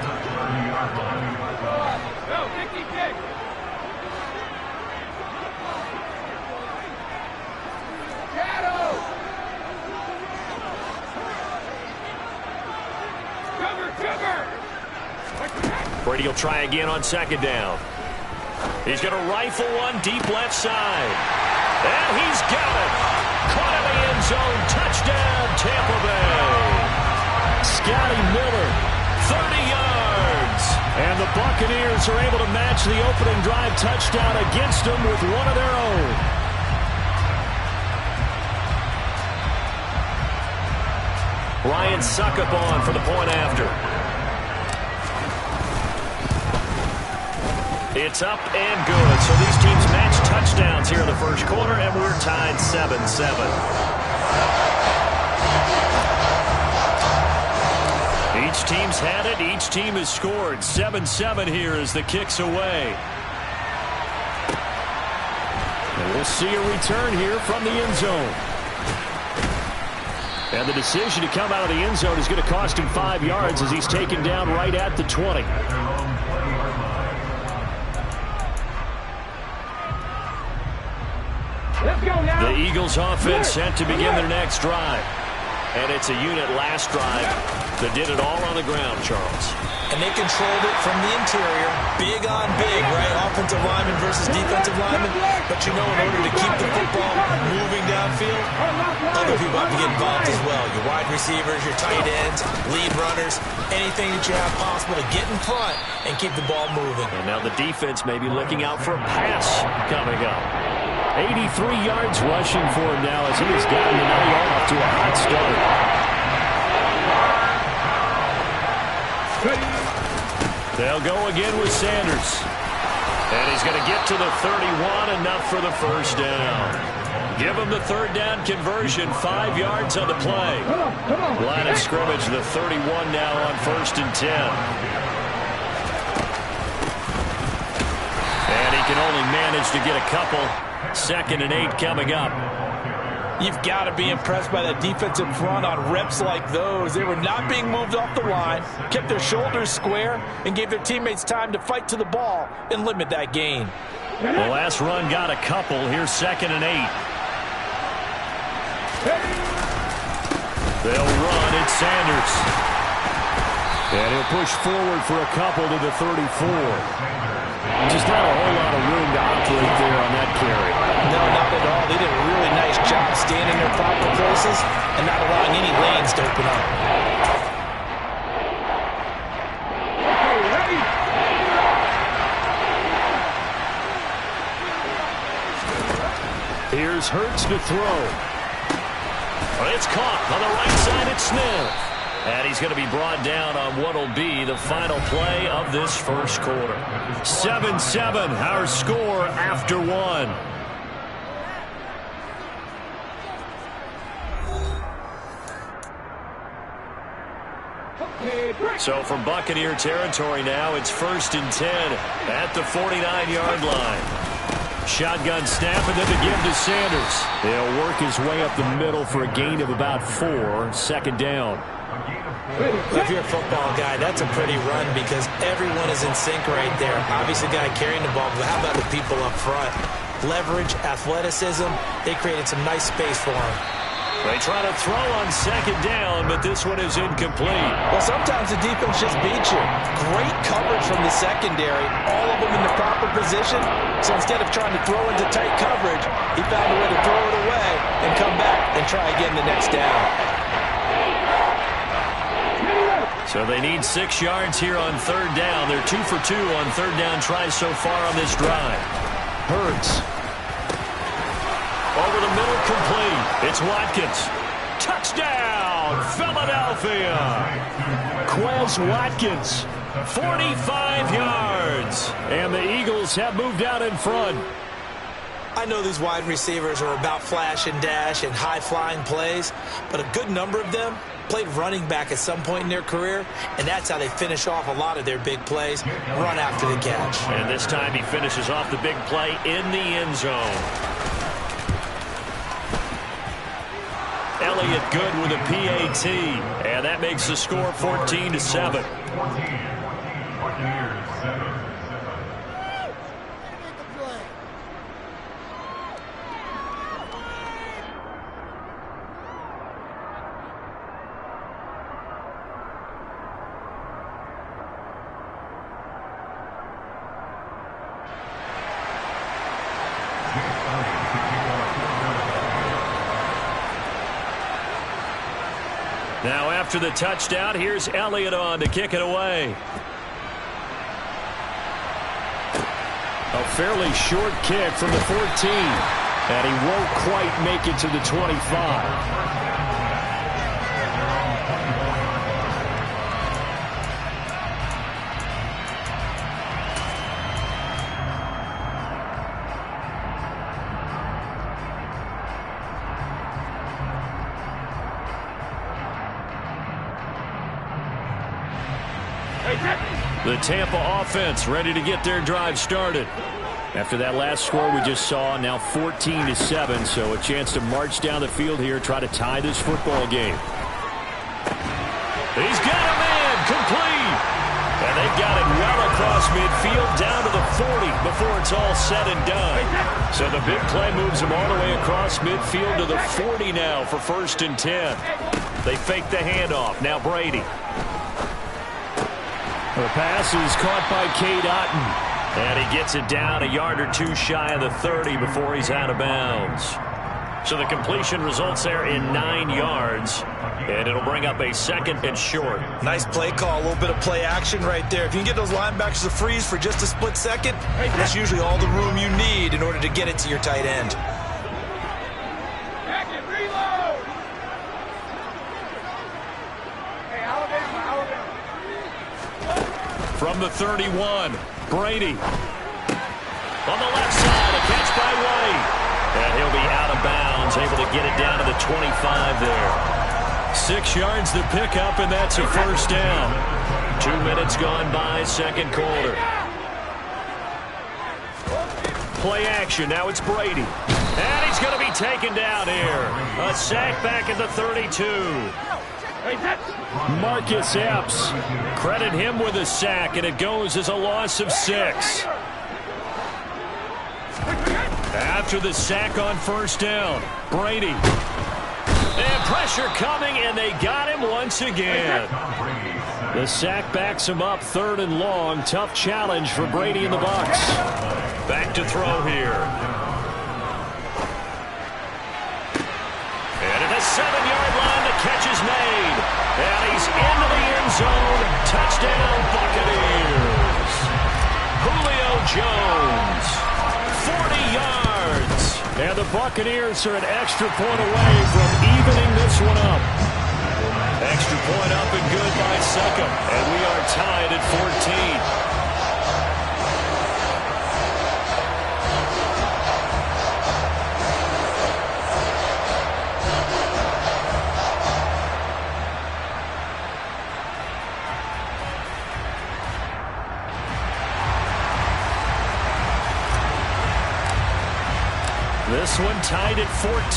Brady will try again on 2nd down. He's going to rifle one deep left side. And he's got it. Caught in the end zone. Touchdown, Tampa Bay. Scotty Miller. 30 yards. And the Buccaneers are able to match the opening drive touchdown against them with one of their own. Ryan Succop on for the point after. It's up and good. So these teams match touchdowns here in the first quarter, and we're tied 7-7. Each team's had it. Each team has scored. 7-7 here as the kick's away. And we'll see a return here from the end zone. And the decision to come out of the end zone is going to cost him 5 yards as he's taken down right at the 20. The Eagles offense set to begin their next drive. And it's a unit last drive that did it all on the ground, Charles. And they controlled it from the interior. Big on big, right? Offensive lineman versus defensive lineman. But you know, in order to keep the football moving downfield, other people have to get involved as well. Your wide receivers, your tight ends, lead runners, anything that you have possible to get in front and keep the ball moving. And now the defense may be looking out for a pass coming up. 83 yards rushing for him now as he has gotten the night off to a hot start. They'll go again with Sanders. And he's going to get to the 31, enough for the 1st down. Give him the 3rd down conversion, 5 yards on the play. Line of scrimmage, the 31 now on 1st and 10. And he can only manage to get a couple. 2nd and 8 coming up. You've got to be impressed by that defensive front on reps like those. They were not being moved off the line, kept their shoulders square, and gave their teammates time to fight to the ball and limit that gain. The last run got a couple. Here's 2nd and 8. They'll run. It's Sanders. And he'll push forward for a couple to the 34. Just not a whole lot of room to operate there on that carry. No, not at all. They did a really nice job staying in their proper places and not allowing any lanes to open up. Here's Hurts to throw. It's caught on the right side. It's Smith. And he's going to be brought down on what will be the final play of this first quarter. 7-7, our score after 1. So from Buccaneer territory now, it's 1st and 10 at the 49-yard line. Shotgun snap and then to give to Sanders. He'll work his way up the middle for a gain of about 4. 2nd down. If you're a football guy, that's a pretty run because everyone is in sync right there. Obviously, the guy carrying the ball, but how about the people up front? Leverage, athleticism, they created some nice space for him. They try to throw on 2nd down, but this one is incomplete. Well, sometimes the defense just beats you. Great coverage from the secondary, all of them in the proper position. So instead of trying to throw into tight coverage, he found a way to throw it away and come back and try again the next down. So they need 6 yards here on 3rd down. They're 2 for 2 on 3rd down tries so far on this drive. Hurts. Over the middle, complete. It's Watkins. Touchdown, Philadelphia. Quez Watkins, 45 yards. And the Eagles have moved out in front. I know these wide receivers are about flash and dash and high-flying plays, but a good number of them played running back at some point in their career, and that's how they finish off a lot of their big plays, run after the catch. And this time he finishes off the big play in the end zone. Elliott good with a PAT, and that makes the score 14-7. Now after the touchdown, here's Elliott on to kick it away. A fairly short kick from the 14. And he won't quite make it to the 25. The Tampa offense ready to get their drive started. After that last score we just saw, now 14-7, so a chance to march down the field here, try to tie this football game. He's got a man, complete. And they've got it well across midfield, down to the 40 before it's all said and done. So the big play moves them all the way across midfield to the 40 now for 1st and 10. They fake the handoff. Now Brady. The pass is caught by Cade Otton. And he gets it down a yard or two shy of the 30 before he's out of bounds. So the completion results there in 9 yards. And it'll bring up a 2nd and short. Nice play call, a little bit of play action right there. If you can get those linebackers to freeze for just a split second, that's usually all the room you need in order to get it to your tight end. From the 31, Brady. On the left side, a catch by White. And he'll be out of bounds, able to get it down to the 25 there. 6 yards to pick up, and that's a 1st down. 2 minutes gone by, 2nd quarter. Play action, now it's Brady. And he's going to be taken down here. A sack back at the 32. Marcus Epps. Credit him with a sack, and it goes as a loss of 6. After the sack on first down, Brady. And pressure coming, and they got him once again. The sack backs him up, 3rd and long. Tough challenge for Brady and the Bucs. Back to throw here. And at the 7-yard line, the catch is made. And he's into the end zone. Touchdown, Buccaneers. Julio Jones, 40 yards. And the Buccaneers are an extra point away from evening this one up. Extra point up and good by Succop. And we are tied at 14. This one tied at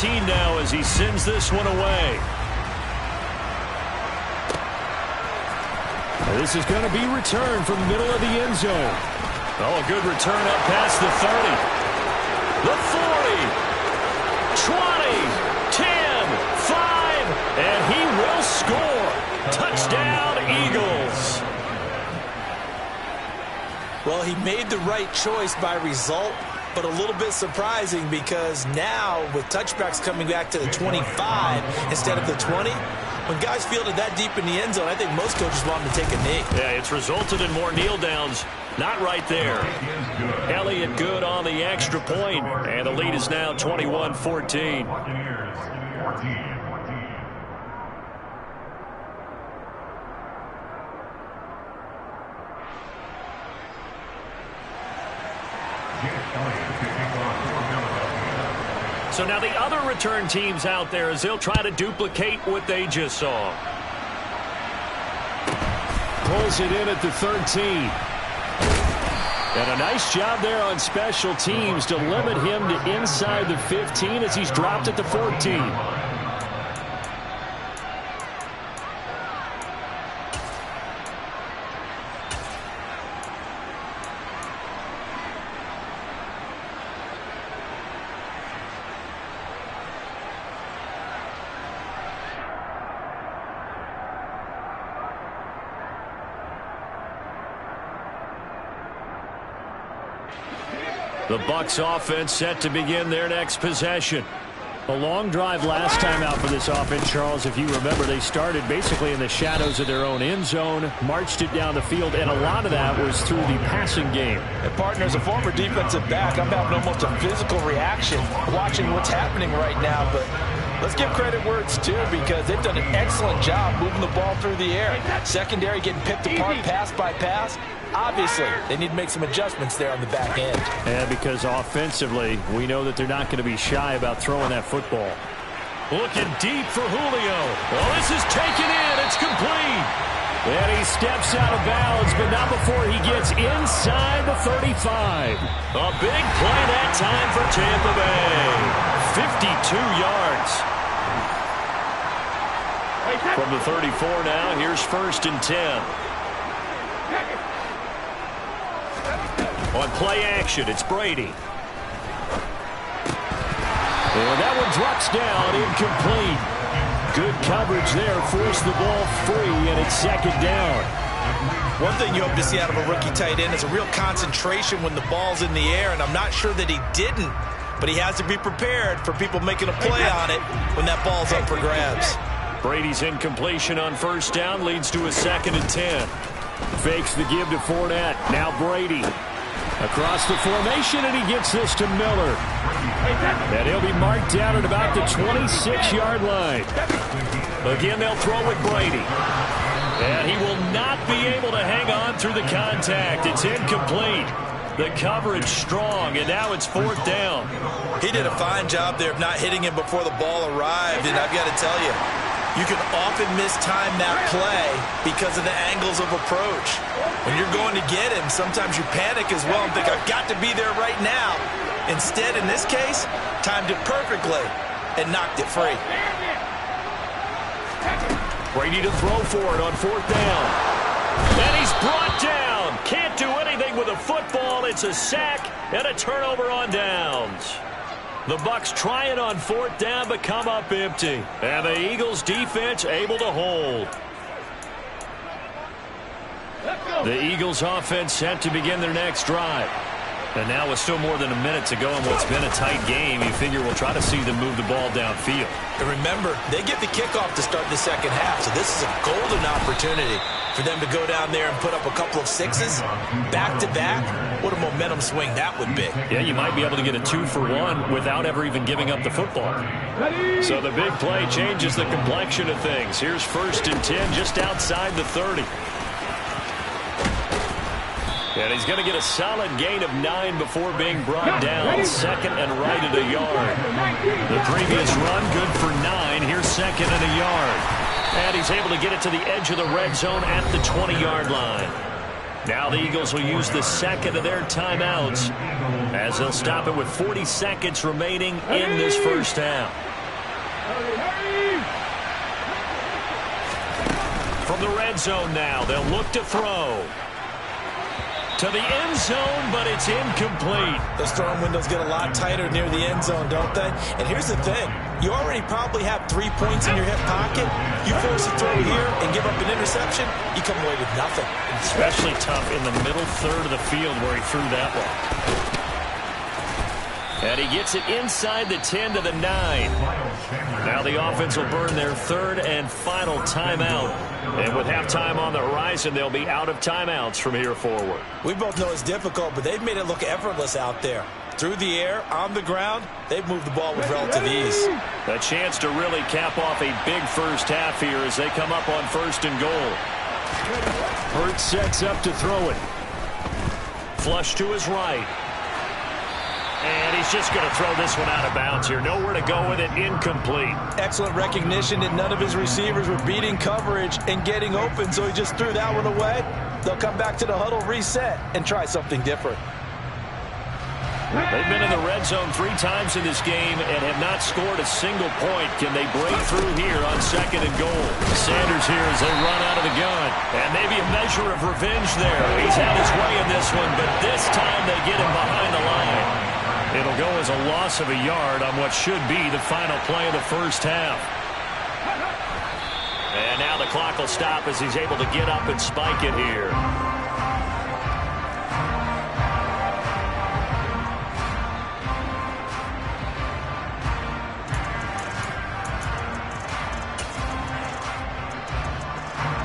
14 now as he sends this one away. This is going to be returned from the middle of the end zone. Oh, a good return up past the 30. The 40. 20. 10. 5. And he will score. Touchdown, Eagles. Well, he made the right choice by result, but a little bit surprising because now with touchbacks coming back to the 25 instead of the 20, when guys fielded that deep in the end zone, I think most coaches want them to take a knee. Yeah, it's resulted in more kneel downs. Not right there. Elliott good on the extra point, and the lead is now 21-14. So now the other return teams out there as they'll try to duplicate what they just saw. Pulls it in at the 13. And a nice job there on special teams to limit him to inside the 15 as he's dropped at the 14. The Bucs offense set to begin their next possession. A long drive last time out for this offense, Charles. If you remember, they started basically in the shadows of their own end zone, marched it down the field, and a lot of that was through the passing game. And partner, as a former defensive back, I'm having almost a physical reaction watching what's happening right now. But let's give credit where it's due because they've done an excellent job moving the ball through the air. Secondary getting picked apart pass by pass. Obviously, they need to make some adjustments there on the back end. And because offensively, we know that they're not going to be shy about throwing that football. Looking deep for Julio. Well, this is taken in. It's complete. And he steps out of bounds, but not before he gets inside the 35. A big play that time for Tampa Bay. 52 yards. From the 34 now, here's 1st and 10. On play action, it's Brady. And that one drops down, incomplete. Good coverage there, forced the ball free, and it's 2nd down. One thing you hope to see out of a rookie tight end is a real concentration when the ball's in the air, and I'm not sure that he didn't, but he has to be prepared for people making a play on it when that ball's up for grabs. Brady's incompletion on 1st down leads to a 2nd and 10. Fakes the give to Fournette. Now Brady. Across the formation, and he gets this to Miller. And he'll be marked down at about the 26-yard line. Again, they'll throw with Brady. And he will not be able to hang on through the contact. It's incomplete. The coverage strong, and now it's 4th down. He did a fine job there of not hitting him before the ball arrived, and I've got to tell you, you can often mistime that play because of the angles of approach. When you're going to get him, sometimes you panic as well and think, I've got to be there right now. Instead, in this case, timed it perfectly and knocked it free. Brady to throw for it on 4th down. And he's brought down. Can't do anything with a football. It's a sack and a turnover on downs. The Bucs try it on 4th down, but come up empty. And the Eagles defense able to hold. The Eagles offense set to begin their next drive. And now with still more than a minute to go in what's been a tight game, you figure we'll try to see them move the ball downfield. And remember, they get the kickoff to start the second half, so this is a golden opportunity for them to go down there and put up a couple of sixes back-to-back. What a momentum swing that would be. Yeah, you might be able to get a 2-for-1 without ever even giving up the football. So the big play changes the complexion of things. Here's 1st and 10 just outside the 30. And he's going to get a solid gain of 9 before being brought down. 2nd and right at a yard. The previous run good for 9. Here's 2nd and a yard. And he's able to get it to the edge of the red zone at the 20-yard line. Now the Eagles will use the 2nd of their timeouts as they'll stop it with 40 seconds remaining in this first half. From the red zone now, they'll look to throw. To the end zone, but it's incomplete. Those throwing windows get a lot tighter near the end zone, don't they? And here's the thing. You already probably have 3 points in your hip pocket. You force a throw here and give up an interception, you come away with nothing. Especially tough in the middle third of the field where he threw that one. And he gets it inside the 10 to the 9. Now the offense will burn their 3rd and final timeout. And with halftime on the horizon, they'll be out of timeouts from here forward. We both know it's difficult, but they've made it look effortless out there. Through the air, on the ground, they've moved the ball with relative ease. A chance to really cap off a big first half here as they come up on 1st and goal. Hurts sets up to throw it. Flush to his right. And he's just going to throw this one out of bounds here. Nowhere to go with it. Incomplete. Excellent recognition that none of his receivers were beating coverage and getting open, so he just threw that one away. They'll come back to the huddle, reset, and try something different. They've been in the red zone 3 times in this game and have not scored a single point. Can they break through here on 2nd and goal? Sanders here as they run out of the gun. And maybe a measure of revenge there. He's had his way in this one, but this time they get him behind the line. It'll go as a loss of a yard on what should be the final play of the first half. And now the clock will stop as he's able to get up and spike it here.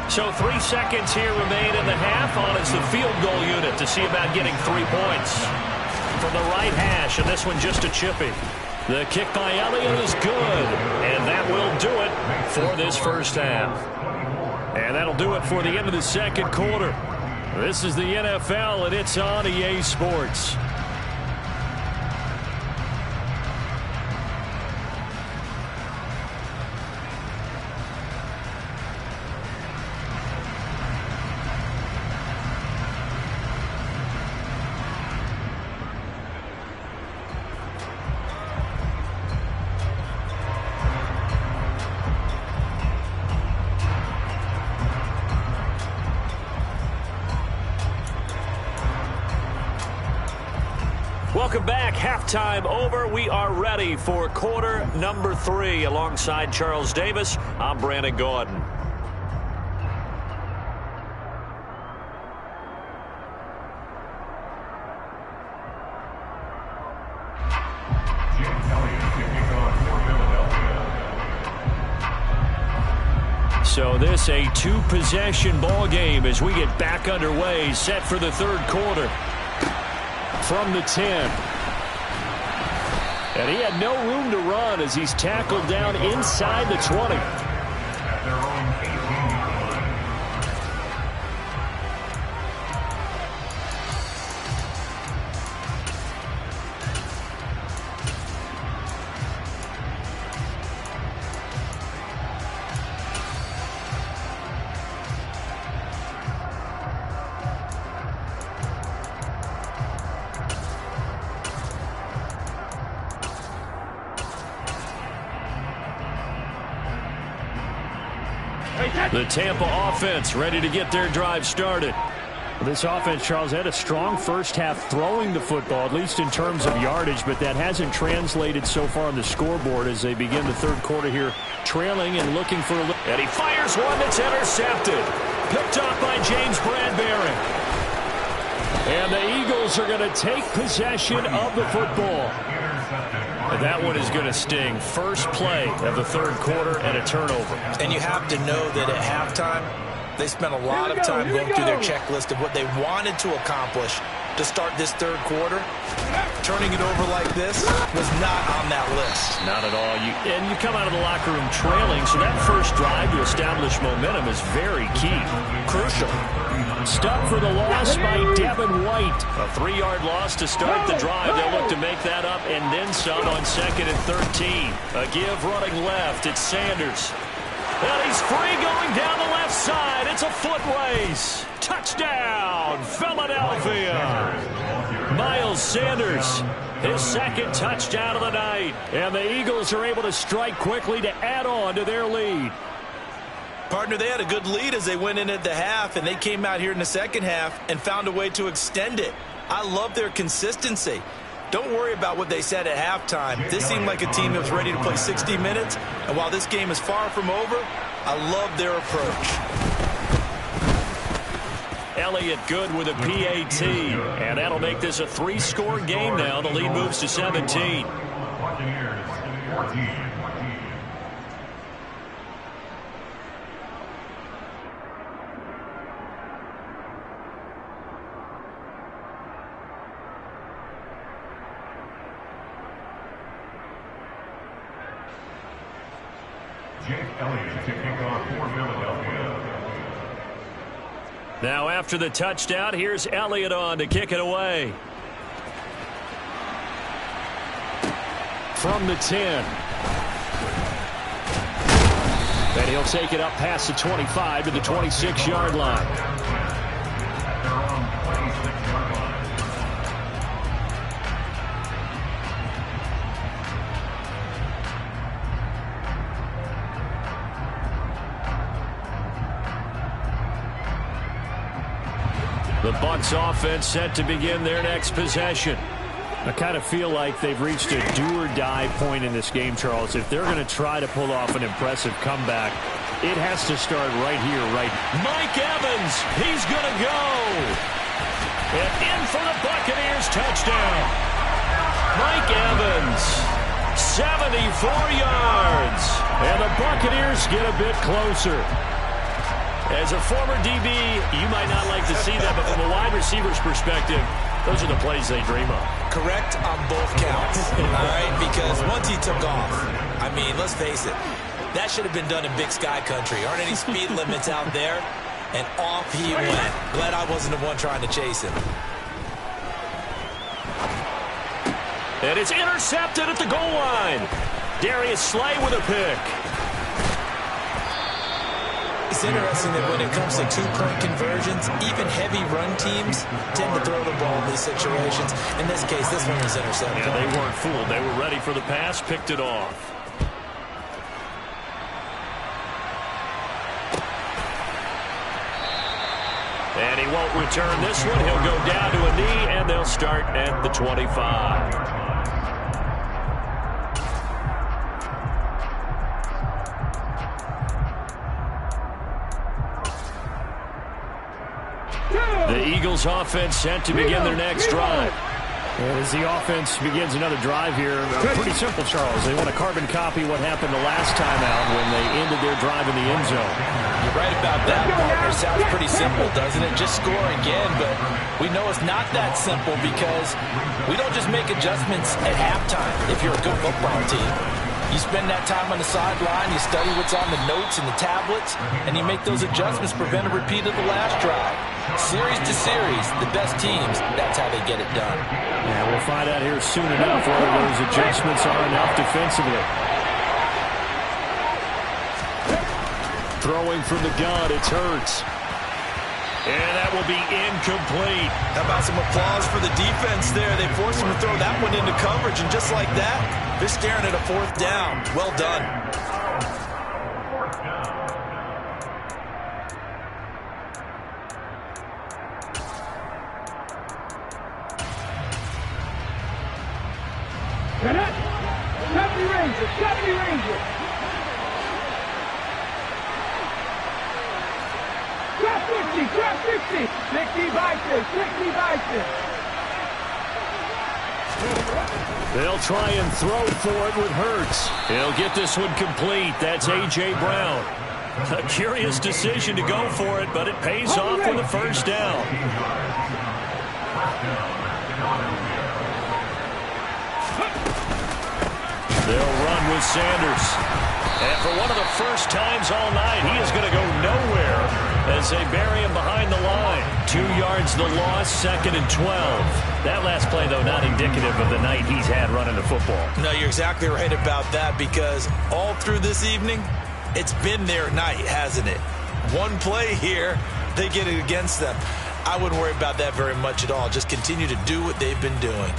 So 3 seconds here remain in the half on as the field goal unit to see about getting 3 points. From the right hash, and this one just a chippy. The kick by Elliott is good, and that will do it for this first half. And that'll do it for the end of the second quarter. This is the NFL, and it's on EA Sports. Welcome back. Halftime over. We are ready for quarter number 3. Alongside Charles Davis, I'm Brandon Gaudin. So this a 2-possession ball game as we get back underway, set for the third quarter. From the 10. And he had no room to run as he's tackled down inside the 20. The Tampa offense ready to get their drive started. This offense, Charles, had a strong first half throwing the football, at least in terms of yardage, but that hasn't translated so far on the scoreboard as they begin the third quarter here, trailing and looking for a... And he fires one that's intercepted. Picked up by James Bradbury. And the Eagles are going to take possession of the football. And that one is going to sting. First play of the third quarter and a turnover. And you have to know that at halftime, they spent a lot of time going through their checklist of what they wanted to accomplish to start this third quarter. Turning it over like this was not on that list. Not at all. And you come out of the locker room trailing, so that first drive to establish momentum is very key. Crucial. Stuck for the loss by Devin White. A 3-yard loss to start the drive. They'll look to make that up and then some on 2nd and 13. A give running left. It's Sanders. And he's free going down the left side. It's a foot race. Touchdown, Philadelphia. Miles Sanders, his second touchdown of the night. And the Eagles are able to strike quickly to add on to their lead. Partner, they had a good lead as they went in at the half, and they came out here in the second half and found a way to extend it. I love their consistency. Don't worry about what they said at halftime. This seemed like a team that was ready to play 60 minutes, and while this game is far from over, I love their approach. Elliott good with a PAT, and that'll make this a 3-score game now. The lead moves to 17. Now after the touchdown, here's Elliott on to kick it away. From the 10. And he'll take it up past the 25 to the 26-yard line. The Bucs offense set to begin their next possession. I kind of feel like they've reached a do-or-die point in this game, Charles. If they're going to try to pull off an impressive comeback, it has to start right here, right now. Mike Evans, he's going to go. And in for the Buccaneers touchdown. Mike Evans, 74 yards. And the Buccaneers get a bit closer. As a former DB, you might not like to see that, but from a wide receiver's perspective, those are the plays they dream of. Correct on both counts, all right? Because once he took off, I mean, let's face it, that should have been done in Big Sky Country. Aren't any speed limits out there? And off he went. Glad I wasn't the one trying to chase him. And it's intercepted at the goal line. Darius Slay with a pick. It's interesting that when it comes to two-point conversions, even heavy run teams tend to throw the ball in these situations. In this case, this one was intercepted. Yeah, they weren't fooled. They were ready for the pass, picked it off. And he won't return this one. He'll go down to a knee, and they'll start at the 25. The Eagles offense set to begin their next drive. And as the offense begins another drive here, pretty simple, Charles. They want to carbon copy what happened the last time out when they ended their drive in the end zone. You're right about that, partner. Sounds pretty simple, doesn't it? Just score again, but we know it's not that simple because we don't just make adjustments at halftime if you're a good football team. You spend that time on the sideline, you study what's on the notes and the tablets, and you make those adjustments, prevent a repeat of the last drive. Series to series, the best teams, that's how they get it done. Yeah, we'll find out here soon enough whether those adjustments are enough defensively. Throwing from the gun, it's Hurts. And that will be incomplete. How about some applause for the defense there? They forced him to throw that one into coverage, and just like that, they're staring at a fourth down. Well done. Chubby Ranger, Chubby Ranger. Drop 50, drop 50. 60 bison, 60 bison. They'll try and throw for it with Hurts. He'll get this one complete. That's A.J. Brown. A curious decision to go for it, but it pays off with a first down. They'll run with Sanders. And for one of the first times all night, he is going to go nowhere as they bury him behind the line. 2 yards the loss, 2nd and 12. That last play, though, not indicative of the night he's had running the football. No, you're exactly right about that, because all through this evening, it's been their night, hasn't it? One play here, they get it against them. I wouldn't worry about that very much at all. Just continue to do what they've been doing.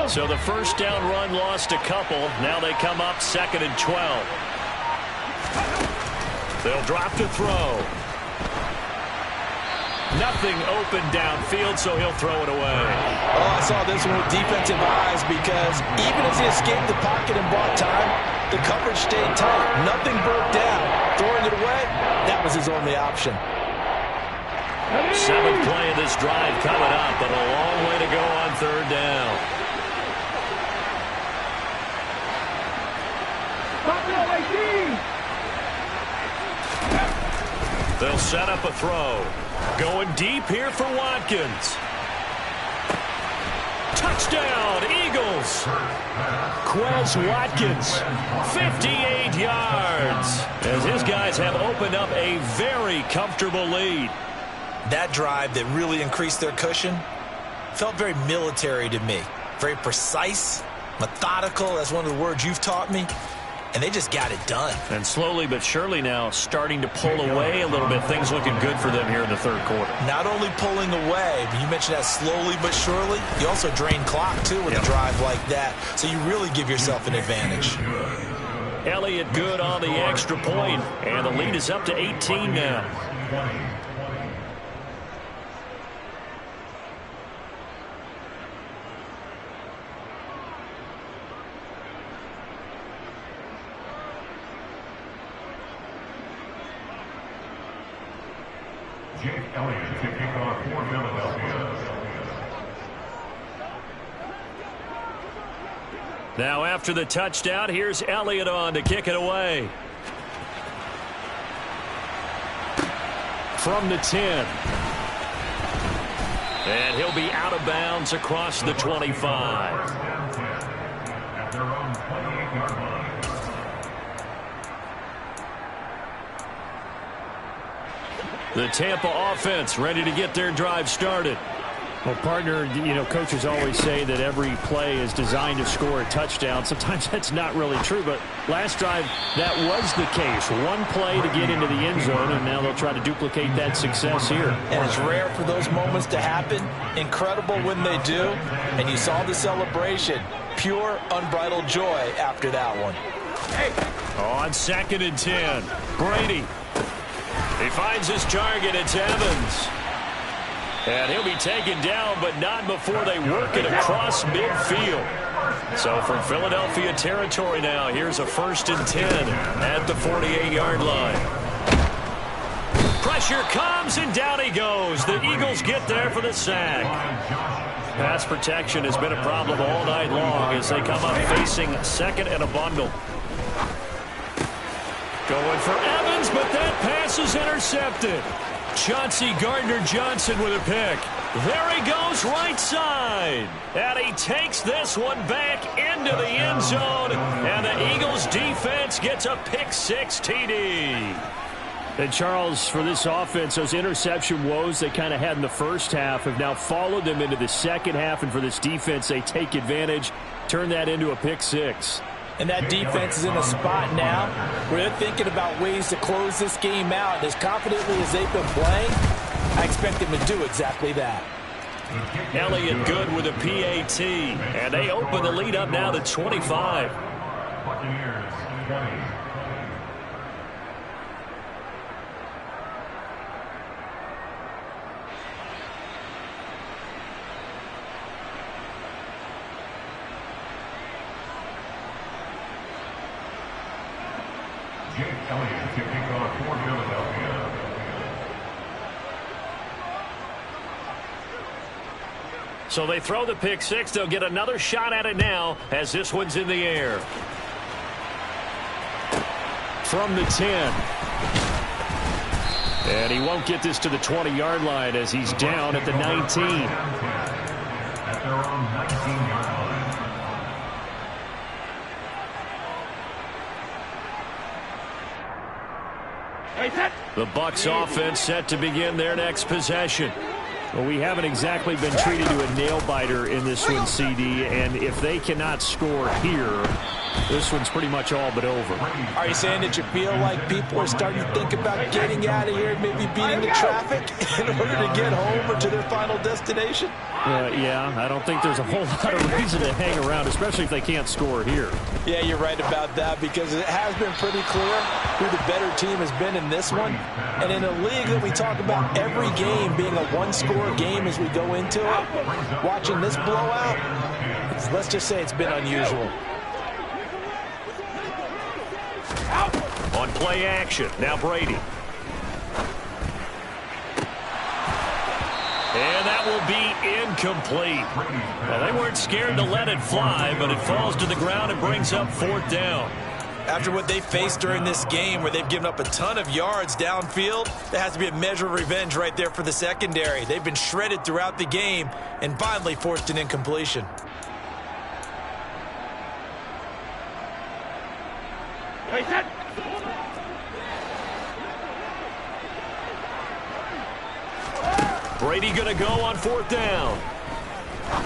So the first down run lost a couple. Now they come up 2nd and 12. They'll drop to throw. Nothing open downfield, so he'll throw it away. Oh, I saw this one with defensive eyes, because even as he escaped the pocket and bought time, the coverage stayed tight. Nothing broke down. Throwing it away, that was his only option. 7th play of this drive coming up, but a long way to go on 3rd down. They'll set up a throw. Going deep here for Watkins. Touchdown, Eagles. Quez Watkins, 58 yards, as his guys have opened up a very comfortable lead. That drive that really increased their cushion felt very military to me. Very precise, methodical, that's one of the words you've taught me. And they just got it done. And slowly but surely now starting to pull away a little bit. Things looking good for them here in the 3rd quarter. Not only pulling away, but you mentioned that slowly but surely. You also drain clock, too, with a drive like that. So you really give yourself an advantage. Elliott good on the extra point, and the lead is up to 18 now. Jake Elliott to kick off for Philadelphia. Now after the touchdown, here's Elliott on to kick it away. From the 10. And he'll be out of bounds across the 25. At their own 28-yard line. The Tampa offense ready to get their drive started. Well, partner, you know, coaches always say that every play is designed to score a touchdown. Sometimes that's not really true, but last drive, that was the case. One play to get into the end zone, and now they'll try to duplicate that success here. And it's rare for those moments to happen. Incredible when they do. And you saw the celebration. Pure, unbridled joy after that one. Hey. On 2nd and 10, Brady. He finds his target. It's Evans. And he'll be taken down, but not before they work it across midfield. So from Philadelphia territory now, here's a 1st and 10 at the 48-yard line. Pressure comes, and down he goes. The Eagles get there for the sack. Pass protection has been a problem all night long as they come up facing 2nd and a bundle. Going for Evans, but that pass is intercepted. Chauncey Gardner-Johnson with a pick. There he goes, right side. And he takes this one back into the end zone. And the Eagles defense gets a pick-6 TD. And Charles, for this offense, those interception woes they kind of had in the first half have now followed them into the second half. And for this defense, they take advantage, turn that into a pick-6. And that defense is in a spot now where they're thinking about ways to close this game out. And as confidently as they've been playing, I expect them to do exactly that. Elliott good with a PAT. And they open the lead up now to 25. Buccaneers 20. Jake Elliott to kick off for Philadelphia. So they throw the pick six. They'll get another shot at it now as this one's in the air. From the 10. And he won't get this to the 20-yard line as he's down at the 19. At their own 19-yard line. The Bucs offense set to begin their next possession. Well, we haven't exactly been treated to a nail-biter in this one, CD, and if they cannot score here, this one's pretty much all but over. Are you saying that you feel like people are starting to think about getting out of here and maybe beating the traffic in order to get home or to their final destination? Yeah, I don't think there's a whole lot of reason to hang around, especially if they can't score here. Yeah, you're right about that because it has been pretty clear who the better team has been in this one. And in a league that we talk about every game being a one-score game as we go into it, watching this blowout, let's just say it's been unusual. On play action, now Brady. And that will be incomplete. Well, they weren't scared to let it fly, but it falls to the ground and brings up fourth down. After what they faced during this game where they've given up a ton of yards downfield, there has to be a measure of revenge right there for the secondary. They've been shredded throughout the game and finally forced an incompletion. Brady going to go on fourth down.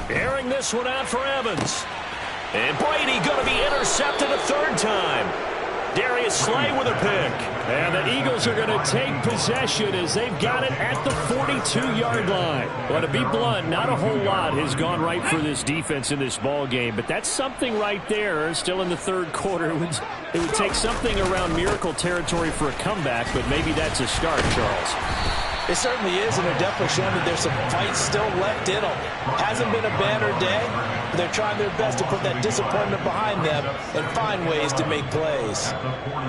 Airing this one out for Evans. And Brady going to be intercepted a third time. Darius Slay with a pick. And the Eagles are going to take possession as they've got it at the 42-yard line. Well, to be blunt, not a whole lot has gone right for this defense in this ball game, but that's something right there. Still in the third quarter. It would take something around miracle territory for a comeback, but maybe that's a start, Charles. It certainly is, and they're definitely showing that there's some fight still left in them. Hasn't been a banner day, but they're trying their best to put that disappointment behind them and find ways to make plays.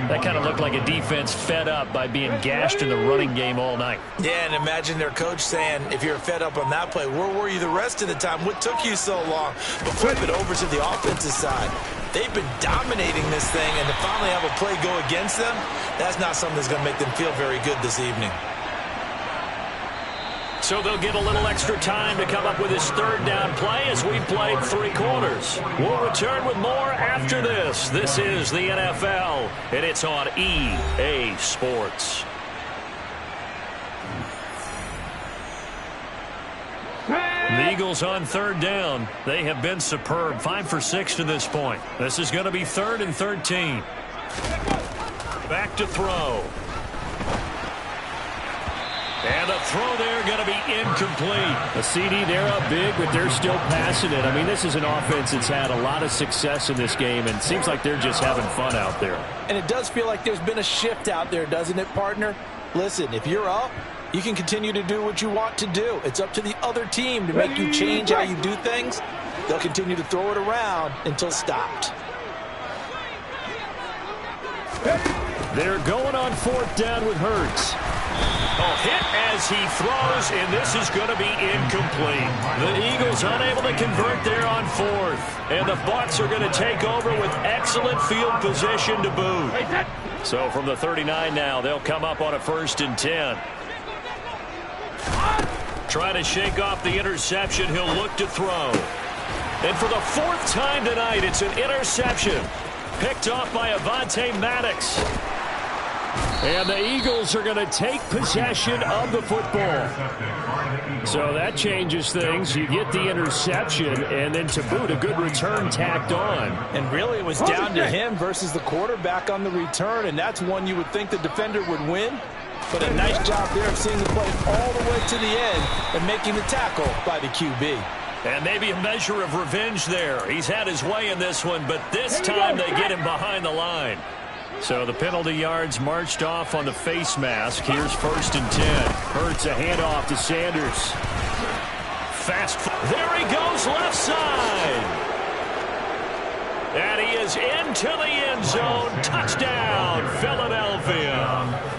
That kind of looked like a defense fed up by being gashed in the running game all night. Yeah, and imagine their coach saying, if you're fed up on that play, where were you the rest of the time? What took you so long? But flip it over to the offensive side. They've been dominating this thing, and to finally have a play go against them, that's not something that's going to make them feel very good this evening. So they'll get a little extra time to come up with his third down play as we've played 3 quarters. We'll return with more after this. This is the NFL, and it's on EA Sports. The Eagles on third down. They have been superb. 5 for 6 to this point. This is going to be 3rd and 13. Back to throw. And the throw there going to be incomplete. A CD, they're up big, but they're still passing it. I mean, this is an offense that's had a lot of success in this game, and it seems like they're just having fun out there. And it does feel like there's been a shift out there, doesn't it, partner? Listen, if you're up, you can continue to do what you want to do. It's up to the other team to make you change how you do things. They'll continue to throw it around until stopped. They're going on fourth down with Hurts. A hit as he throws, and this is going to be incomplete. The Eagles unable to convert there on fourth. And the Bucs are going to take over with excellent field position to boot. So from the 39 now, they'll come up on a 1st and 10. Trying to shake off the interception, he'll look to throw. And for the 4th time tonight, it's an interception. Picked off by Avonte Maddox. And the Eagles are going to take possession of the football. So that changes things. You get the interception, and then to boot, a good return tacked on. And really, it was down to him versus the quarterback on the return, and that's one you would think the defender would win. But a nice job there of seeing the play all the way to the end and making the tackle by the QB. And maybe a measure of revenge there. He's had his way in this one, but this time they get him behind the line. So the penalty yards marched off on the face mask. Here's 1st and 10. Hurts a handoff to Sanders. There he goes, left side. And he is into the end zone. Touchdown, Philadelphia.